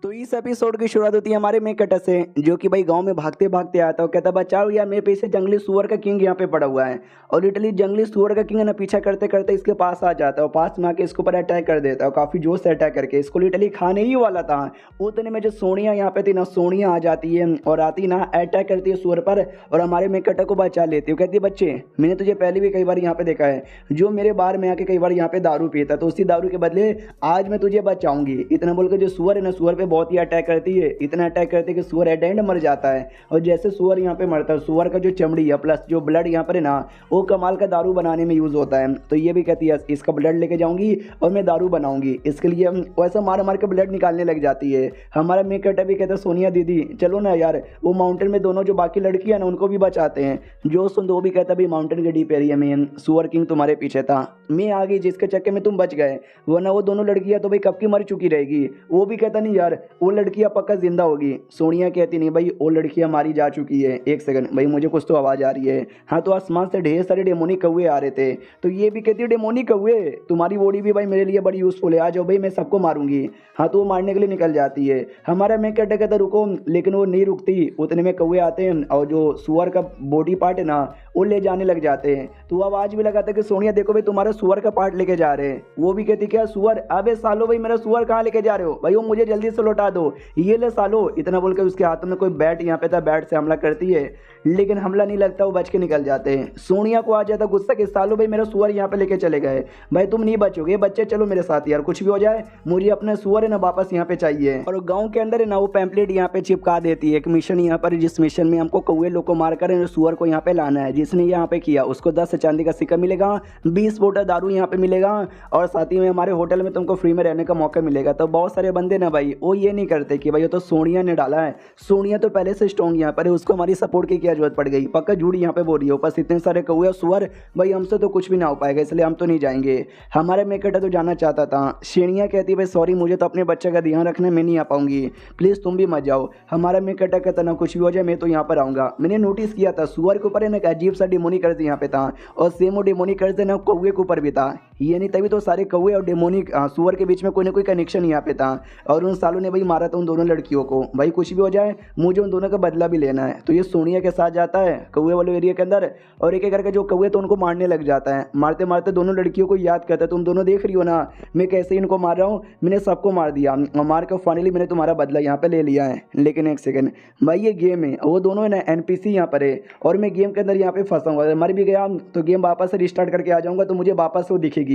तो इस एपिसोड की शुरुआत होती है हमारे मेकअटर से, जो कि भाई गांव में भागते भागते आता है, कहता बचाओ यार मेरे पीछे जंगली सुअर का किंग यहाँ पे पड़ा हुआ है। और लिटरली जंगली सुअर का किंग है ना पीछा करते करते इसके पास आ जाता है और पास में आके इसके ऊपर अटैक कर देता है, काफ़ी जोर से अटैक करके इसको लिटरली खाने ही वाला था। उतने में जो सोनिया यहाँ पे थी ना, सोनिया आ जाती है और आती ना अटैक करती है सुअर पर और हमारे मेकअटर को बचा लेती है। कहती है बच्चे मैंने तुझे पहले भी कई बार यहाँ पे देखा है, जो मेरे बार में आके कई बार यहाँ पे दारू पीता, तो उसी दारू के बदले आज मैं तुझे बचाऊंगी। इतना बोलकर जो सुअर है ना, सुअर पे बहुत ही अटैक करती है, इतना अटैक करते कि सुअर एट एंड मर जाता है। और जैसे सुअर यहाँ पे मरता है, सुअर का जो चमड़ी है प्लस जो ब्लड यहाँ पर है ना, वो कमाल का दारू बनाने में यूज होता है। तो ये भी कहती है इसका ब्लड लेके जाऊंगी और मैं दारू बनाऊंगी। इसके लिए वैसा मार मार के ब्लड निकालने लग जाती है। हमारा मेकअटर भी कहता है सोनिया दीदी चलो ना यार, वो माउंटेन में दोनों जो बाकी लड़कियां ना उनको भी बचाते हैं। जो सुन वो भी कहता भाई माउंटेन के डीप एरिया में सुअर किंग तुम्हारे पीछे था, मैं आ गई जिसके चक्कर में तुम बच गए, वरना वो दोनों लड़कियां तो भाई कब की मर चुकी रहेगी। वो भी कहता नहीं यार वो लड़कियां पक्का जिंदा होगी। सोनिया कहती नहीं भाई वो लड़कियां मारी जा चुकी है। एक सेकंड भाई मुझे कुछ तो आवाज आ रही है। हाँ तो आसमान से ढेर सारे डेमोनिक कौवे आ रहे थे। तो ये भी कहती है डेमोनिक कौवे तुम्हारी बॉडी भी भाई मेरे लिए बड़ी यूजफुल है, आ जाओ भाई मैं सबको मारूंगी। हाँ तो वो मारने के लिए निकल जाती है। हमारा मैं कहता रुको, लेकिन वो नहीं रुकती। उतने में कौवे आते हैं और जो सुअर का बॉडी पार्ट है ना वो ले जाने लग जाते हैं। तो वो आवाज भी लगाता है कि सोनिया देखो भाई तुम्हारा सुअर का पार्ट लेके जा रहे हैं। वो भी कहती क्या सुअर, अबे सालो भाई मेरा सुअर कहाँ लेके जा रहे हो भाई, वो मुझे जल्दी से लौटा दो, ये ले सालो, इतना बोल के उसके हाथों में कोई बैट यहाँ पे था, बैट से हमला करती है लेकिन हमला नहीं लगता, वो बच के निकल जाते हैं। सोनिया को आ जाता गुस्सा कि सालो भाई मेरा सुअर यहाँ पे लेके चले गए, भाई तुम नहीं बचोगे, बच्चे चलो मेरे साथ यार, कुछ भी हो जाए मुझे अपना सुअर है ना वापस यहाँ पे चाहिए। और गाँव के अंदर है ना वो पैम्पलेट यहाँ पे चिपका देती है, एक मिशन यहाँ पर, जिस मिशन में हमको कौवे लोग को मारकर सुअर को यहाँ पे लाना है। जिसने यहाँ पे किया उसको 10 चांदी का सिक्का मिलेगा, 20 बोतल दारू यहाँ पे मिलेगा और साथ ही में हमारे होटल में तुमको फ्री में रहने का मौका मिलेगा। तो बहुत सारे बंदे ना भाई वो ये नहीं करते कि भाई ये तो सोनिया ने डाला है, सोनिया तो पहले से स्ट्रॉन्ग यहाँ पर है, उसको हमारी सपोर्ट की क्या जरूरत पड़ गई, पक्का झूठ यहाँ पे बोल रही है, ऊपर से इतने सारे कौवे और सुअर, भाई हमसे तो कुछ भी ना हो पाएगा, इसलिए हम तो नहीं जाएंगे। हमारे मेकटा तो जाना चाहता था। शेणिया कहती है भाई सॉरी मुझे तो अपने बच्चे का ध्यान रखना, मैं नहीं आ पाऊंगी, प्लीज़ तुम भी मत जाओ। हमारा मेकटा कहता ना कुछ भी हो जाए मैं तो यहाँ पर आऊँगा। मैंने नोटिस किया था सुअर के ऊपर है ना एक अजीब सा डेमोनिक कर्ज यहाँ पे था और सेम वो डेमोनिक कर्ज ना कौवे के ऊपर भी था, ये नहीं तभी तो सारे कौवे और डेमोनिक सुअर के बीच में कोई ना कोई कनेक्शन यहाँ पे था। और उन सालों ने भाई मारा था उन दोनों लड़कियों को, भाई कुछ भी हो जाए मुझे उन दोनों का बदला भी लेना है। तो ये सोनिया के साथ जाता है कौवे वाले एरिया के अंदर और एक एक करके जो कौवे तो उनको मारने लग जाता है। मारते मारते दोनों लड़कियों को याद करता है, तुम दोनों देख रही हो ना मैं कैसे इनको मार रहा हूँ, मैंने सबको मार दिया और मार कर फाइनली मैंने तुम्हारा बदला यहाँ पे ले लिया है। लेकिन एक सेकंड भाई ये गेम है, वो दोनों है ना एनपीसी यहाँ पर है और मैं गेम के अंदर यहाँ पे फंसा हुआ, मर भी गया तो गेम वापस से रिस्टार्ट करके आ जाऊँगा तो मुझे वापस वो दिखेगी।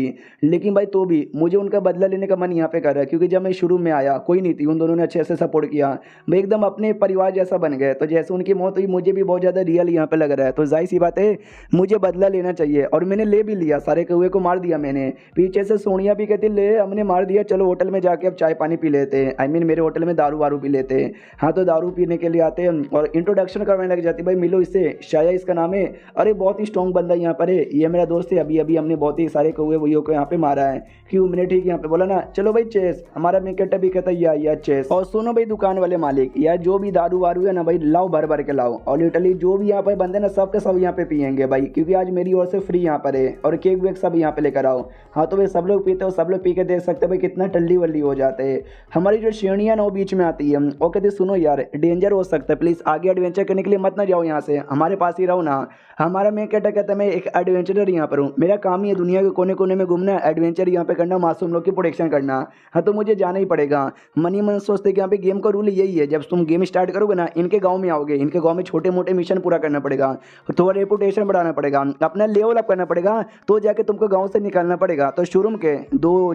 लेकिन भाई तो भी मुझे उनका बदला लेने का मन यहाँ पे कर रहा है, क्योंकि जब मैं शुरू में आया कोई नहीं थी, उन दोनों ने अच्छे से सपोर्ट किया, भाई एकदम अपने परिवार जैसा बन गए। तो जैसे उनकी मौत हुई मुझे भी बहुत ज़्यादा रियल यहाँ पे लग रहा है, तो जाहिर सी बात है मुझे बदला लेना चाहिए और मैंने ले भी लिया, सारे कौवे को मार दिया मैंने। पीछे से सोनिया भी कहती ले हमने मार दिया, चलो होटल में जाके अब चाय पानी पी लेते हैं, आई मीन मेरे होटल में दारू वारू पी लेते हैं। हाँ तो दारू पीने के लिए आते हैं और इंट्रोडक्शन करवाने लग जाती, भाई मिलो इससे, शाया इसका नाम है, अरे बहुत ही स्ट्रॉन्ग बंदा यहाँ पर है, ये मेरा दोस्त है, अभी अभी हमने बहुत ही सारे कौवे वुइयों को यहाँ पे मारा है। क्यों मैंने ठीक यहाँ पे बोला ना, चलो भाई चेस, हमारा मेकट भी कहता है या चेस। और सुनो भाई दुकान वाले मालिक, यार जो भी दारू वारू है ना भाई लाओ भर भर के लाओ, और लिटरली जो भी यहाँ पे बंदे ना सब के सब यहाँ पे पियेंगे भाई, क्योंकि आज मेरी ओर से फ्री यहाँ पर है और केक वेक सब यहाँ पे लेकर आओ। हाँ तो भाई सब लोग पीते हो, सब लोग पी के देख सकते हो भाई कितना टल्ली वल्ली हो जाते हैं। हमारी जो श्रेणियाँ ना वो बीच में आती है, वो कहती सुनो यार डेंजर हो सकता है, प्लीज़ आगे एडवेंचर करने के लिए मत ना जाओ, यहाँ से हमारे पास ही रहो ना। हमारा मैं कहता मैं एक एडवेंचरर यहाँ पर हूँ, मेरा काम ही है दुनिया के कोने कोने में घूमना, एडवेंचर यहाँ पे करना, मासूम लोग की प्रोटेक्शन करना। हाँ तो मुझे जाना ही पड़ेगा। मन ही मन सोचते कि यहाँ पे गेम का रूल यही है, जब तुम गेम स्टार्ट करोगे ना इनके गांव में आओगे, इनके गांव में छोटे मोटे मिशन पूरा करना पड़ेगा, थोड़ा रेपुटेशन बढ़ाना पड़ेगा, अपना लेवल अप करना पड़ेगा, तो जाके तुमको गाँव से निकलना पड़ेगा। तो शुरू के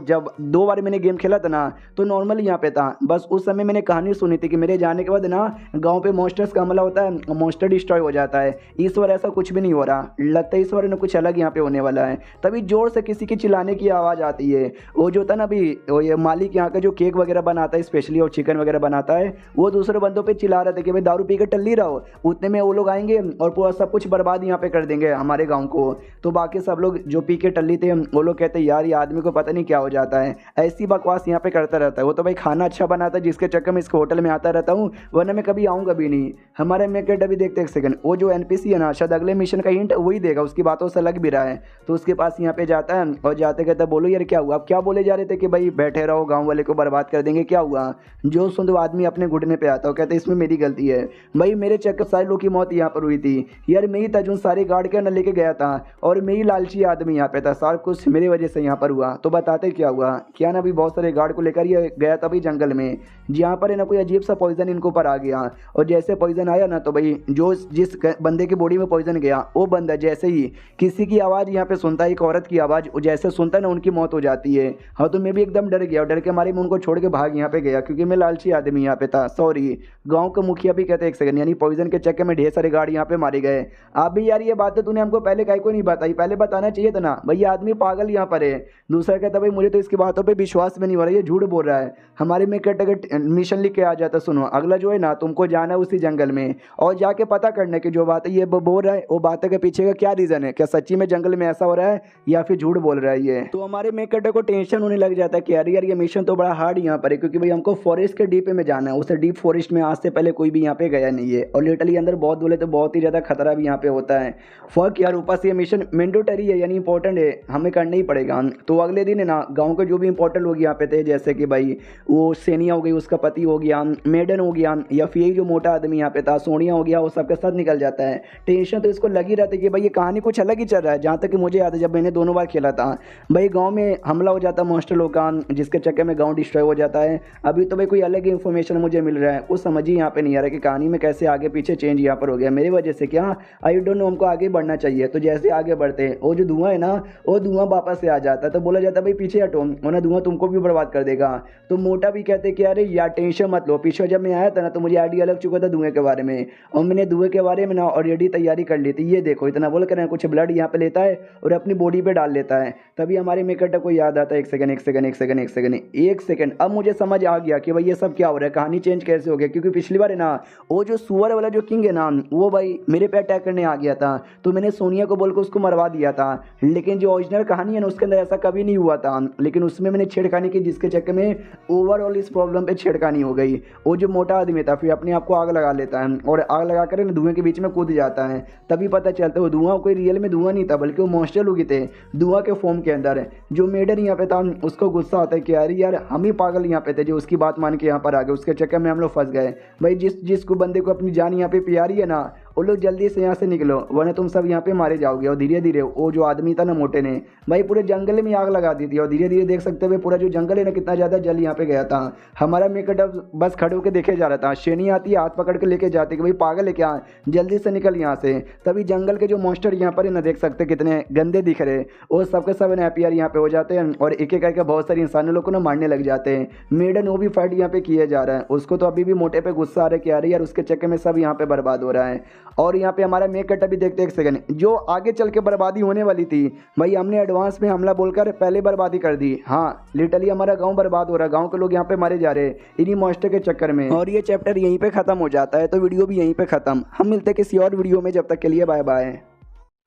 जब 2 बार मैंने गेम खेला था ना तो नॉर्मल यहाँ पे था, बस उस समय मैंने कहानी सुनी थी कि मेरे जाने के बाद ना गाँव पे मॉन्स्टर्स का हमला होता है, मॉन्स्टर डिस्ट्रॉय हो जाता है। इस बार ऐसा कुछ भी नहीं हो रहा, लगता है इस बार ना कुछ अलग यहाँ पे होने वाला है। तभी जोर से किसी की चिल्लाने की आवाज़ आती है, वो जो था ना अभी वो ये मालिक यहाँ का जो केक वगैरह बनाता है स्पेशली और चिकन वगैरह बनाता है, वो दूसरे बंदों पे चिल्ला रहे थे कि भाई दारू पी के टल्ली रहो, उतने में वो लोग आएंगे और पूरा सब कुछ बर्बाद यहाँ पे कर देंगे हमारे गाँव को। तो बाकी सब लोग जो पी के टल्ली थे वो लोग कहते यार ये आदमी को पता नहीं क्या हो जाता है, ऐसी बकवास यहाँ पे करता रहता है। वो तो भाई खाना अच्छा बनाता है जिसके चक्कर में इसके होटल में आता रहता हूँ, वरना मैं कभी आऊँगा भी नहीं। हमारे मेकेट अभी देखते एक सेकंड, वो जो एनपीसी है ना शायद अगले मिशन का हिंट वही देगा, उसकी बातों से लग भी रहा है। तो उसके पास यहाँ पे जाता है और जाते कहता बोलो यार क्या हुआ, आप क्या बोले जा रहे थे कि भाई बैठे रहो गाँव वाले को बर्बाद कर देंगे, क्या हुआ। जो सुन दो आदमी अपने घुटने पे आता है, कहते इसमें मेरी गलती है भाई, मेरे चक्कर सारे लोग की मौत यहाँ पर हुई थी यार, मैं ही था जो सारे गार्ड के अंदर लेके गया था और मैं ही लालची आदमी यहाँ पे था, सारा कुछ मेरी वजह से यहाँ पर हुआ। तो बताते क्या हुआ, क्या ना भी बहुत सारे गार्ड को लेकर ये गया था भाई जंगल में, जहाँ पर है ना कोई अजीब सा पॉइजन इनको ऊपर आ गया, और जैसे पॉइजन आया ना तो भाई जो जिस बंदे की बॉडी में पॉइजन गया वो बंदा जैसे ही किसी की आवाज़ यहाँ पे सुनता है, एक औरत की आवाज़ जैसे सुनता है ना उनकी मौत हो जाती है। हाँ तो मैं भी एकदम डर गया और डर के मारे मैं उनको छोड़ के भाग यहाँ पे गया, क्योंकि मैं लालची आदमी यहाँ पे था। सॉरी गाँव के मुखिया भी कहते एक सेकंड, यानी पॉइजन के चक्कर में ढेर सारे गार्ड यहाँ पे मारे गए। आप भी यार ये बात तो तूने हमको पहले काहे को नहीं बताई, पहले बताना चाहिए था ना भैया, आदमी पागल यहाँ पर है। दूसरा कहता भाई मुझे तो इसकी बातों पे विश्वास में नहीं हो रहा है, ये झूठ बोल रहा है। हमारे में कट मिशन लिख के आ जाता, सुनो अगला जो है ना तुमको जाना है उसी जंगल में और जाके पता करने की जो बात है ये बोल रहा है वो बात के पीछे का क्या रीज़न है, क्या सच्ची में जंगल में ऐसा हो रहा है या फिर झूठ बोल रहा है ये। तो हमारे मेकट को टेंशन होने लग जाता है कि यार ये मिशन तो बड़ा हार्ड यहाँ पर है, क्योंकि भाई हमको फॉरेस्ट के डीप में जाना है, उस डीप फॉरेस्ट में आज से पहले कोई भी यहाँ पे गया नहीं है और लिटरली अंदर बहुत बोले तो बहुत ही ज़्यादा खतरा भी यहाँ पे होता है। फर्क यार ऊपर से ये मिशन मैंडेटरी है यानी इंपॉर्टेंट है, हमें करना ही पड़ेगा। तो अगले दिन है ना गाँव के जो भी इंपॉर्टेंट लोग यहाँ पे थे, जैसे कि भाई वो सेनिया हो गई, उसका पति हो गया, मेडन हो गया, या फिर ये जो मोटा आदमी यहाँ पे था सोनिया हो गया, वो सबके साथ निकल जाता है। टेंशन तो इसको लगी रहती है कि भाई ये कहानी कुछ अलग ही चल रहा है। जहाँ तक कि मुझे याद है जब मैंने दोनों बार खेला था। भाई गांव में हमला हो जाता मॉन्स्टर लोग का, जिसके चक्कर में गांव डिस्ट्रॉय हो जाता है। अभी तो भाई कोई अलग ही इन्फॉर्मेशन मुझे मिल रहा है, वो समझ ही यहाँ पे नहीं आ रहा कि कहानी में कैसे आगे पीछे चेंज यहाँ पर हो गया मेरी वजह से क्या। आई डोंट नो, हमको आगे बढ़ना चाहिए। तो जैसे आगे बढ़ते हैं वो जो धुआं है ना, वो धुआं वापस से आ जाता है, तो बोला जाता है भाई पीछे हटो वरना धुआं तुमको भी बर्बाद कर देगा। तो मोटा भी कहते कि अरे यार टेंशन मत लो, पीछे जब मैं आया था ना तो मुझे आइडिया लग चुका था धुएं के बारे में, और मैंने धुएं के बारे में ना ऑलरेडी तैयारी कर ली थी। ये देखो इतना बोल कर कुछ ब्लड यहाँ पे लेता है और अपनी बॉडी पे डाल लेता है। तभी हमारे मेकटर को याद आता है, एक सेकंड एक सेकंड एक सेकंड एक सेकंड एक सेकंड, अब मुझे समझ आ गया कि भाई ये सब क्या हो रहा है, कहानी चेंज कैसे हो गया। क्योंकि पिछली बार है ना वो जो सुअर वाला जो किंग है ना, वो भाई मेरे पे अटैक करने आ गया था, तो मैंने सोनिया को बोलकर उसको मरवा दिया था। लेकिन जो ओरिजिनल कहानी है ना उसके अंदर ऐसा कभी नहीं हुआ था, लेकिन उसमें मैंने छेड़खानी की, जिसके चक्कर में ओवरऑल इस प्रॉब्लम पे छेड़खानी हो गई। वो जो मोटा आदमी था फिर अपने आप को आग लगा लेता है और आग लगा कर धुएं के बीच में कूद जाता है। तभी पता चलता है वो धुआं कोई रियल में धुआं नहीं था, बल्कि वो मॉन्स्टर लोग ही थे धुआं के फॉर्म के अंदर। जो मेडन यहाँ पे था उसको गुस्सा आता है कि यार यार हम ही पागल यहाँ पे थे जो उसकी बात मान के यहाँ पर आ गए, उसके चक्कर में हम लोग फंस गए। भाई जिसको बंदे को अपनी जान यहाँ पे प्यारी है ना, वो लोग जल्दी से यहाँ से निकलो वरना तुम सब यहाँ पे मारे जाओगे। और धीरे धीरे वो जो आदमी था ना मोटे ने भाई पूरे जंगल में आग लगा दी थी, और धीरे धीरे देख सकते हुए पूरा जो जंगल है ना कितना ज़्यादा जल यहाँ पे गया था। हमारा मेकअप बस खड़े होकर देखे जा रहा था, शेनी आती है हाथ पकड़ के लेके जाती कि भाई पागल है क्या, जल्दी से निकल यहाँ से। तभी जंगल के जो मॉन्स्टर यहाँ पर है ना देख सकते कितने गंदे दिख रहे, वो सबके सब हैप्पियर यहाँ पे हो जाते हैं और एक एक करके बहुत सारे इंसानों लोग को ना मारने लग जाते हैं। मेडन वो भी फाइट यहाँ पे किया जा रहा है, उसको तो अभी भी मोटे पे गुस्सा आ रहा है कि अरे यार उसके चक्कर में सब यहाँ पे बर्बाद हो रहा है। और यहाँ पे हमारा मेकअप अभी देखते एक सेकंड, जो आगे चल के बर्बादी होने वाली थी भाई हमने एडवांस में हमला बोलकर पहले बर्बादी कर दी। हाँ लिटरली हमारा गांव बर्बाद हो रहा है, गांव के लोग यहाँ पे मारे जा रहे हैं इन्हीं मॉन्स्टर के चक्कर में। और ये चैप्टर यहीं पे खत्म हो जाता है, तो वीडियो भी यहीं पे खत्म। हम मिलते हैं किसी और वीडियो में, जब तक के लिए बाय बाय।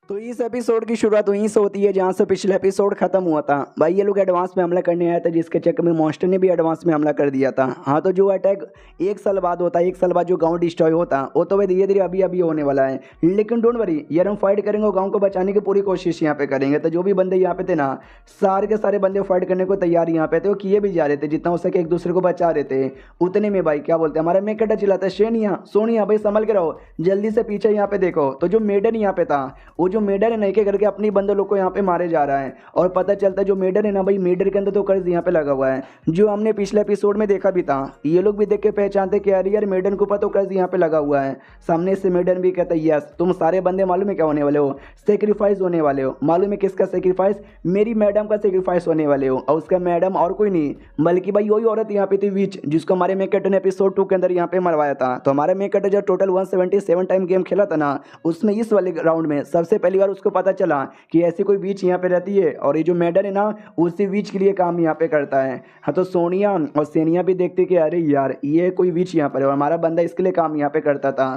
तो इस एपिसोड की शुरुआत वहीं से होती है जहाँ से पिछला एपिसोड खत्म हुआ था। भाई ये लोग एडवांस में हमला करने आए थे, जिसके चक्कर में मॉन्स्टर ने भी एडवांस में हमला कर दिया था। हाँ तो जो अटैक एक साल बाद होता है, एक साल बाद जो गांव डिस्ट्रॉय होता वो तो भाई धीरे धीरे अभी अभी होने वाला है। लेकिन डोंट वरी यार, हम फाइट करेंगे और गाँव को बचाने की पूरी कोशिश यहाँ पे करेंगे। तो जो भी बंदे यहाँ पे थे ना, सारे के सारे बंदे फाइट करने को तैयार यहाँ पे थे, वो किए भी जा रहे थे, जितना हो सके एक दूसरे को बचा रहे थे। उतने में भाई क्या बोलते हैं हमारा मेकटा चिल्लाता है, शेनिया सोनिया भाई संभल के रहो, जल्दी से पीछे यहाँ पे देखो। तो जो मेडन यहाँ पे था, वो जो मेडन है नहीं करके अपनी बंदे लोग को यहाँ पे मारे जा रहा है। और पता चलता है जो मेडर है ना भाई, मेडर के अंदर तो कर्ज यहाँ पे लगा हुआ है, जो हमने पिछले एपिसोड में देखा भी था। ये लोग भी देख के पहचानते कि यार यार मेडन के ऊपर तो कर्ज यहाँ पे लगा हुआ है। सामने से मेडन भी कहता है यस तुम सारे बंदे मालूम है क्या होने वाले हो, सेक्रीफाइस होने वाले हो। मालूम है किसका सेक्रीफाइस? मेरी मैडम का सेक्रीफाइस होने वाले हो। और उसका मैडम और कोई नहीं बल्कि भाई वही औरत यहाँ पे थी विच, जिसको हमारे मेकट ने एपिसोड 2 के अंदर यहाँ पे मरवाया था। तो हमारे मेकट जो टोटल 177 टाइम गेम खेला था ना, उसमें इस वाले राउंड में सबसे पहली बार उसको पता चला कि ऐसी कोई बीच यहाँ पे रहती है, और ये जो मेडन है ना उसी बीच के लिए काम यहाँ पे करता है। हाँ तो सोनिया और सेनिया भी देखते कि अरे यार ये कोई बीच यहाँ पर है और हमारा बंदा इसके लिए काम यहाँ पे करता था।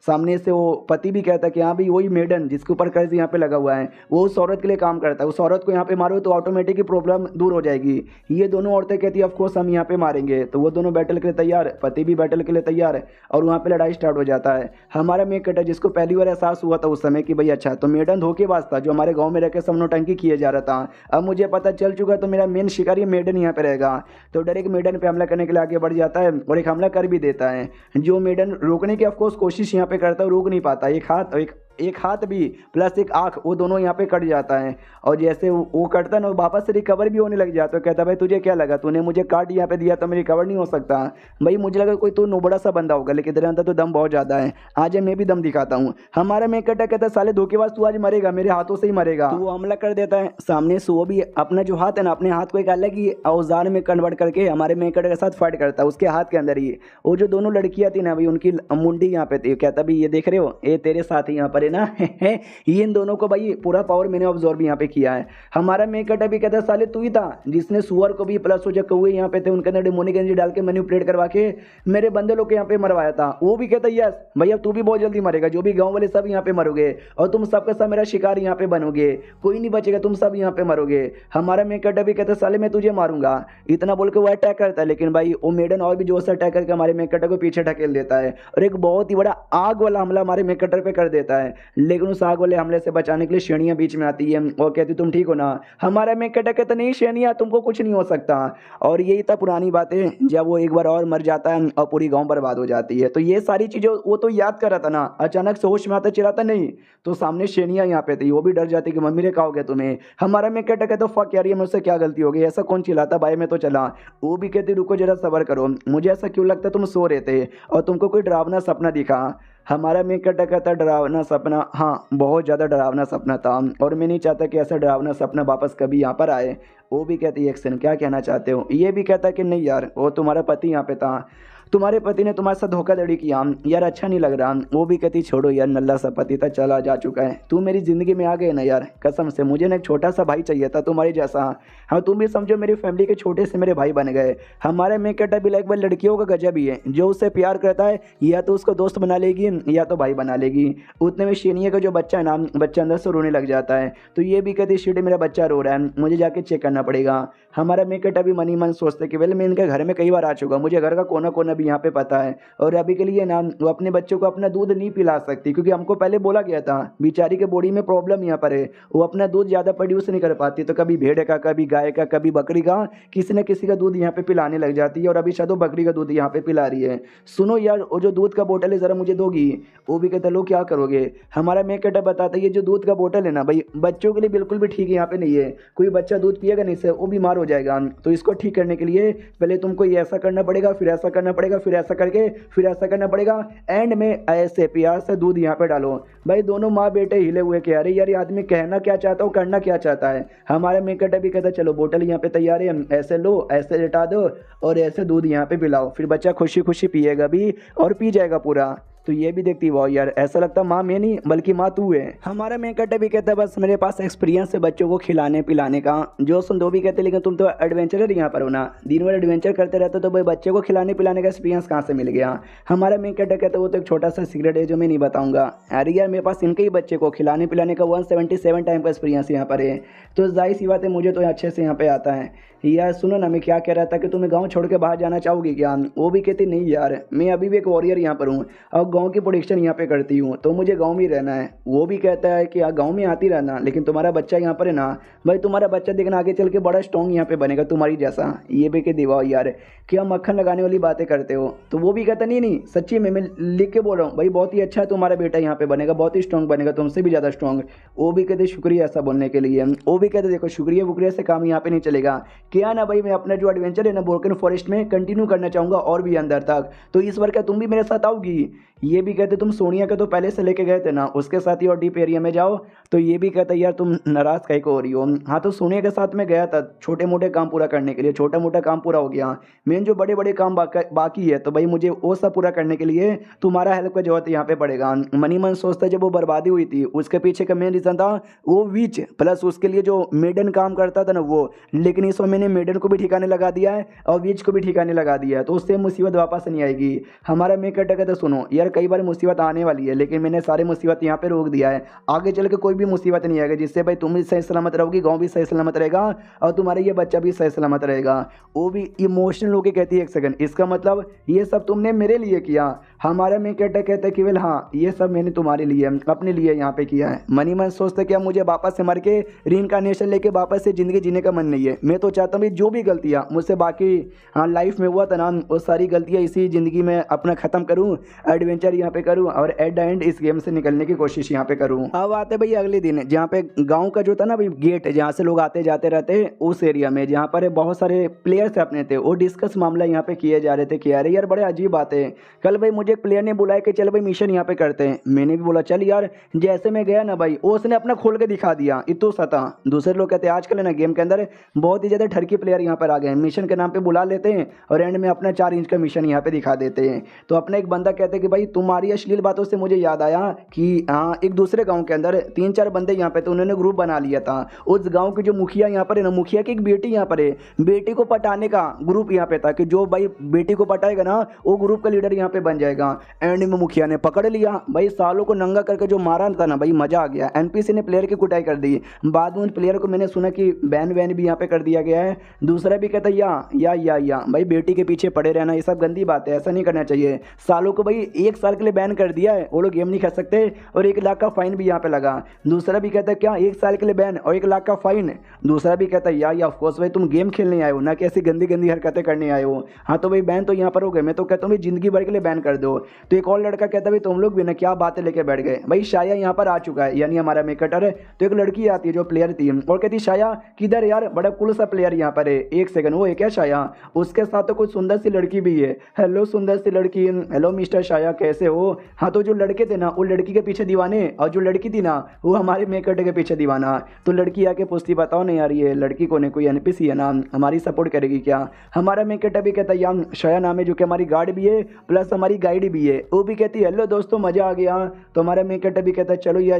सामने से वो पति भी कहता कि हाँ भाई वही मेडन जिसके ऊपर कर्ज यहाँ पे लगा हुआ है, वो उस औरत के लिए काम करता है, उस औरत को यहाँ पे मारो तो ऑटोमेटिक ही प्रॉब्लम दूर हो जाएगी। ये दोनों औरतें कहती है ऑफकोर्स हम यहाँ पे मारेंगे। तो वो दोनों बैटल के लिए तैयार, पति भी बैटल के लिए तैयार है, और वहाँ पे लड़ाई स्टार्ट हो जाता है। हमारा मेक कटर जिसको पहली बार एहसास हुआ था उस समय कि भाई अच्छा तो मेडन धोखेबाज था जो हमारे गाँव में रह के सब नौटंकी किए जा रहा था, अब मुझे पता चल चुका तो मेरा मेन शिकारी मेडन यहाँ पे रहेगा। तो डायरेक्ट मेडन पे हमला करने के लिए आगे बढ़ जाता है और एक हमला कर भी देता है। जो मेडन रोकने की ऑफकोर्स कोशिश यहाँ पे करता है, रोक नहीं पाता, एक हाथ भी प्लस एक आंख वो दोनों यहाँ पे कट जाता है। और जैसे वो कटता ना वापस से रिकवर भी होने लग जाता है। कहता भाई तुझे क्या लगा, तूने मुझे काट यहाँ पे दिया तो मैं रिकवर नहीं हो सकता? भाई मुझे लगा कोई तो नोबड़ा सा बंदा होगा, लेकिन तेरे अंदर तो दम बहुत ज़्यादा है, आज मैं भी दम दिखाता हूँ। हमारा मैं कहता साले धोखेबाज तू आज मरेगा, मेरे हाथों से ही मरेगा। तो वो हमला कर देता है सामने से। वो भी अपना जो हाथ है ना, अपने हाथ को एक अलग ही औजार में कन्वर्ट करके हमारे मेकट के साथ फाइट करता है। उसके हाथ के अंदर ही वो जो दोनों लड़कियाँ थी ना भाई, उनकी मुंडी यहाँ पे थी। कहता भाई ये देख रहे हो, ये तेरे साथ ही यहाँ पर है ना ये इन दोनों को भाई पूरा पावर मैंने ऑब्जॉर्व यहाँ पे किया है। हमारा मेकट अभी कहता है साले तू ही था जिसने सुअर को भी प्लस जो कौवे यहाँ पे थे उनके अंदर डिमोनिक एनर्जी डाल के मैनिपुलेट करवा के मेरे बंदे लोग को यहाँ पे मरवाया था। वो भी कहता है यस भैया तू भी बहुत जल्दी मरेगा, जो भी गाँव वाले सब यहाँ पे मरोगे और तुम सबका सब मेरा शिकार यहाँ पे बनोगे, कोई नहीं बचेगा, तुम सब यहाँ पे मरोगे। हमारा मेकट अभी कहता है साले मैं तुझे मारूंगा, इतना बोल के वो अटैक करता है। लेकिन भाई वो मेडन और भी जोर से अटैक करके हमारे मेकटर को पीछे ढकेल देता है और एक बहुत ही बड़ा आग वाला हमला हमारे मेकटर पे कर देता है। यार, लेकिन उस आग वाले हमले से बचाने के लिए शेरनियाँ बीच में आती है और कहती तुम ठीक हो ना। हमारा मेन कैरेक्टर कहता नहीं शेरनियाँ तुमको कुछ नहीं हो सकता। और यही था पुरानी बातें जब वो एक बार और मर जाता है और पूरी गाँव बर्बाद हो जाती है। तो ये सारी चीज़ें वो तो याद कर रहा था ना, अचानक से होश में आता चला था नहीं, तो सामने शेरनियाँ यहाँ पे थी, वो भी डर जाती कि मम्मी ने कहा हो गया तुम्हें। हमारा मेन कैरेक्टर कहता फक यार ये मुझसे क्या गलती हो गई, ऐसा कौन चिल्लाता भाई मैं तो चला। वो भी कहती रुको जरा सब्र करो, मुझे ऐसा क्यों लगता तुम सो रहे थे और तुमको कोई डरावना सपना दिखा। हमारा मेन कैरेक्टर कहता डरावना सपना, हाँ बहुत ज़्यादा डरावना सपना था और मैं नहीं चाहता कि ऐसा डरावना सपना वापस कभी यहाँ पर आए। वो भी कहती एक्शन क्या कहना चाहते हो। ये भी कहता कि नहीं यार वो तुम्हारा पति यहाँ पे था, तुम्हारे पति ने तुम्हारे साथ धोखाधड़ी किया यार, अच्छा नहीं लग रहा। वो भी कहती छोड़ो यार, नल्ला सा पति था चला जा चुका है, तू मेरी ज़िंदगी में आ गए ना यार, कसम से मुझे ना एक छोटा सा भाई चाहिए था तुम्हारे जैसा। हाँ तुम भी समझो मेरी फैमिली के छोटे से मेरे भाई बन गए। हमारे मेन कैरेक्टर भी लाइक लड़कियों का गजब ही है, जो उससे प्यार करता है या तो उसको दोस्त बना लेगी या तो भाई बना लेगी। उतने में शेनिया का जो बच्चा है ना, बच्चा अंदर से रोने लग जाता है, तो ये भी कहती शिट मेरा बच्चा रो रहा है, मुझे जाके चेक करना पड़ेगा। हमारा मेन कैरेक्टर भी मनी मन सोचते कि वेल मैं इनके घर में कई बार आ चुका, मुझे घर का कोना कोना भी यहाँ पे पता है। और अभी के लिए ना वो अपने बच्चों को अपना दूध नहीं पिला सकती, क्योंकि हमको पहले बोला गया था बेचारी के बॉडी में प्रॉब्लम यहाँ पर है, वो अपना दूध ज़्यादा प्रोड्यूस नहीं कर पाती, तो कभी भेड़ का कभी गाय का कभी बकरी का किसी न किसी का दूध यहाँ पे पिलाने लग जाती है। और अभी शायद वो बकरी का दूध यहाँ पे पिला रही है। सुनो यार वो जो दूध का बोतल है ज़रा मुझे दोगी। वो भी कहता लो क्या करोगे। हमारा मेन कैरेक्टर बताता है ये जो दूध का बोतल है ना भाई बच्चों के लिए बिल्कुल भी ठीक है यहाँ पे नहीं है, कोई बच्चा दूध पिएगा नहीं से वो बीमार हो जाएगा। तो इसको ठीक करने के लिए पहले तुमको ये ऐसा करना पड़ेगा, फिर ऐसा करना पड़ेगा, फिर ऐसा करके फिर ऐसा करना पड़ेगा, एंड में ऐसे प्यार से दूध यहाँ पे डालो। भाई दोनों माँ बेटे हिले हुए कि अरे यार ये आदमी कहना क्या चाहता है करना क्या चाहता है। हमारा मेन कैरेक्टर भी कहता चलो बोतल यहाँ पे तैयार है, ऐसे लो ऐसे लेटा दो और ऐसे दूध यहाँ पे पिलाओ, फिर बच्चा खुशी खुशी पिएगा भी और पी जाएगा पूरा। तो ये भी देखती वाह यार ऐसा लगता माँ मैं नहीं बल्कि माँ तू है। हमारा मेन कैरेक्टर भी कहता है बस मेरे पास एक्सपीरियंस है बच्चों को खिलाने पिलाने का। जो सुन दो भी कहते लेकिन तुम तो एडवेंचरर यहाँ पर हो ना, दिन भर एडवेंचर करते रहते तो भाई बच्चे को खिलाने पिलाने का एक्सपीरियंस कहाँ से मिल गया। हमारा मेन कैरेक्टर कहता है वो तो एक छोटा सा सीक्रेट है जो मैं नहीं बताऊंगा। अरे यार मेरे पास इनके ही बच्चे को खिलाने पिलाने का 177 टाइम का एक्सपीरियंस यहाँ पर है, तो जाहिर सी बात है मुझे तो अच्छे से यहाँ पे आता है। यार सुनो ना मैं क्या कह रहा था कि तुम्हें गांव छोड़ के बाहर जाना चाहोगी क्या। वो भी कहती नहीं यार मैं अभी भी एक वॉरियर यहाँ पर हूँ और गांव की प्रोडक्शन यहाँ पे करती हूँ, तो मुझे गांव में ही रहना है। वो भी कहता है कि गांव में आती रहना, लेकिन तुम्हारा बच्चा यहाँ पर है ना भाई तुम्हारा बच्चा देखना आगे चल के बड़ा स्ट्रॉन्ग यहाँ पे बनेगा तुम्हारी जैसा। ये भी कह दीवाओ यार क्या मक्खन लगाने वाली बातें करते हो। तो वो भी कहता नहीं नहीं सच्ची में मैं लिख के बोल रहा हूँ भाई बहुत ही अच्छा है तुम्हारा बेटा यहाँ पे बनेगा, बहुत ही स्ट्रॉन्ग बनेगा, तुमसे भी ज़्यादा स्ट्रॉन्ग। वो भी कहते शुक्रिया ऐसा बोलने के लिए। वो भी कहते देखो शुक्रिया वुक्रिया से काम यहाँ पे नहीं चलेगा, क्या ना भाई मैं अपना जो एडवेंचर है ना ब्रोकन फॉरेस्ट में कंटिन्यू करना चाहूँगा और भी अंदर तक, तो इस बार क्या तुम भी मेरे साथ आओगी। ये भी कहते तुम सोनिया के तो पहले से लेके गए थे ना उसके साथ ही और डीप एरिया में जाओ। तो ये भी कहता यार तुम नाराज़ कहीं को हो रही हो। हाँ तो सोनिया के साथ में गया था छोटे मोटे काम पूरा करने के लिए, छोटा मोटा काम पूरा हो गया, मेन जो बड़े बड़े काम बाकी है तो भाई मुझे वो सब पूरा करने के लिए तुम्हारा हेल्प का जरूरत यहाँ पे पड़ेगा। मनी मन सोचता जब वो बर्बादी हुई थी उसके पीछे का मेन रीज़न था वो विच प्लस उसके लिए जो मेडन काम करता था ना वो, लेकिन इस समय मैंने मेडन को भी ठिकाने लगा दिया है और विच को भी ठिकाने लगा दिया है, तो उससे मुसीबत वापस नहीं आएगी। हमारा मेन कैरेक्टर कहता सुनो यार कई बार मुसीबत आने वाली है लेकिन मैंने सारी मुसीबत यहाँ पे रोक दिया है, आगे चल के कोई भी मुसीबत नहीं आएगी, जिससे भाई तुम भी सही सलामत रहोगी, गाँव भी सही सलामत रहेगा और तुम्हारा ये बच्चा भी सही सलामत रहेगा। वो भी इमोशनल होकर कहती है एक सेकंड इसका मतलब ये सब तुमने मेरे लिए किया। हमारा मेन कैरेक्टर कहता है कि वेल हाँ ये सब मैंने तुम्हारे लिए अपने लिए यहाँ पे किया है। मनी मन सोचता क्या मुझे वापस से मर के रीइंकार्नेशन लेके वापस से ज़िंदगी जीने का मन नहीं है, मैं तो चाहता हूँ जो भी गलतियाँ मुझसे बाकी हाँ लाइफ में हुआ था ना वो सारी गलतियाँ इसी ज़िंदगी में अपना ख़त्म करूँ, एडवेंचर यहाँ पे करूँ और एट द एंड इस गेम से निकलने की कोशिश यहाँ पे करूँ। अब आते भाई अगले दिन जहाँ पे गाँव का जो था ना भाई गेट जहाँ से लोग आते जाते रहते उस एरिया में जहाँ पर बहुत सारे प्लेयर्स अपने थे वो डिस्कस मामला यहाँ पे किए जा रहे थे कि अरे यार बड़े अजीब बात है, कल भाई मुझे एक प्लेयर ने बुलाया कि चल भाई मिशन यहाँ पे करते हैं। मैंने भी बोला चल यार, जैसे मैं गया ना भाई उसने अपना खोल के दिखा दिया इतो सता। दूसरे लोग कहते हैं आजकल है ना गेम के अंदर बहुत ही ज़्यादा ठरकी प्लेयर यहाँ पर आ गए हैं, मिशन के नाम पे बुला लेते हैं और एंड में अपना 4 इंच का मिशन यहाँ पे दिखा देते हैं। तो अपना एक बंदा कहते हैं कि भाई तुम्हारी अश्लील बातों से मुझे याद आया कि हाँ एक दूसरे गाँव के अंदर 3-4 बंदे यहाँ पे तो उन्होंने ग्रुप बना लिया था, उस गाँव की जो मुखिया यहाँ पर है ना मुखिया की एक बेटी यहाँ पर है, बेटी को पटाने का ग्रुप यहाँ पे था कि जो भाई बेटी को पटाएगा ना वो ग्रुप का लीडर यहाँ पे बन जाएगा। एंड में मुखिया ने पकड़ लिया भाई, सालों को नंगा करके जो मारा था ना भाई मजा आ गया। एनपीसी ने प्लेयर की कुटाई कर दी, बाद में उन प्लेयर को मैंने सुना कि बैन वैन भी यहाँ पे कर दिया गया है। दूसरा भी कहता या भाई बेटी के पीछे पड़े रहना ये सब गंदी बात है, ऐसा नहीं करना चाहिए। सालों को भाई 1 साल के लिए बैन कर दिया है, वो लोग गेम नहीं खेल सकते और 1 लाख का फाइन भी यहाँ पे लगा। दूसरा भी कहता है क्या 1 साल के लिए बैन और 1 लाख का फाइन। दूसरा भी कहता है यार ऑफकोर्स भाई तुम गेम खेलने आए हो ना कि ऐसी गंदी गंदी हरकतें करने आए हो। हाँ तो भाई बैन तो यहाँ पर हो गए, मैं तो कहता हूँ जिंदगी भर के लिए बैन कर दो। तो एक और लड़का कहता है भाई तुम लोग भी ना क्या बातें लेके बैठ गए। भाई शाया यहाँ पर आ चुका है, यानी हमारा मेकटर है। तो एक लड़की आती है जो प्लेयर थी और कहती शाया किधर यार, बड़ा कुल सा प्लेयर यहाँ पर है। 1 सेकंड वो है क्या शाया? उसके साथ तो कुछ सुंदर सी लड़की भी है। हेलो सुंदर सी लड़की, हेलो मिस्टर शाया कैसे हो? हाँ तो जो लड़के थे ना वो लड़की के पीछे दीवाने और जो लड़की थी ना वो हमारे मेकटर के पीछे दीवाना। तो लड़की आके पूछती बताओ ना यार ये लड़की को कोई एनपीसी है ना, हमारी सपोर्ट करेगी क्या? हमारा मेकटर भी कहता है यार शाया नाम है जो कि हमारी गार्ड भी है प्लस हमारी गाइड भी है। वो भी कहती है हेलो दोस्तों मजा आ गया। तो हमारा मेकटर भी कहता है चलो यार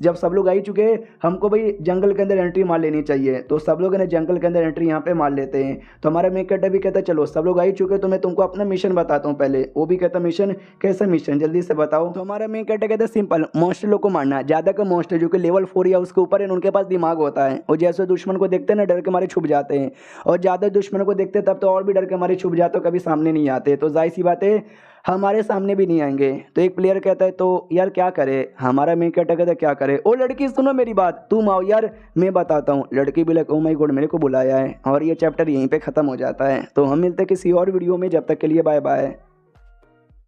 जब सब लोग आ ही चुके हमको भाई जंगल के अंदर एंट्री मार लेनी चाहिए। तो सब लोग ने जंगल के अंदर एंट्री यहाँ पे मार लेते हैं। तो हमारा मेकटर भी कहता है चलो सब लोग आ ही चुके तो मैं तुमको अपना मिशन बताता हूँ पहले। वो भी कहता मिशन कैसा मिशन जल्दी से बताओ। तो हमारा मेकटर कहता है सिंपल, मॉन्स्टर लोग को मारना, ज्यादा का मॉन्स्टर जो कि लेवल 4 या उसके ऊपर है उनके पास दिमाग होता है और जैसे दुश्मन को देखते हैं ना डर के मारे छुप जाते हैं और ज़्यादा दुश्मन को देखते तब तो और भी डर के मारे छुप जाते, कभी सामने नहीं आते। तो जाहिर सी बात है हमारे सामने भी नहीं आएंगे। तो एक प्लेयर कहता है तो यार क्या करे? हमारा मेन कहता है क्या करे? ओ लड़की सुनो मेरी बात, तुम आओ यार मैं बताता हूँ। लड़की भी ओ माय गॉड मेरे को बुलाया है और ये चैप्टर यहीं पे ख़त्म हो जाता है। तो हम मिलते हैं किसी और वीडियो में, जब तक के लिए बाय बाय।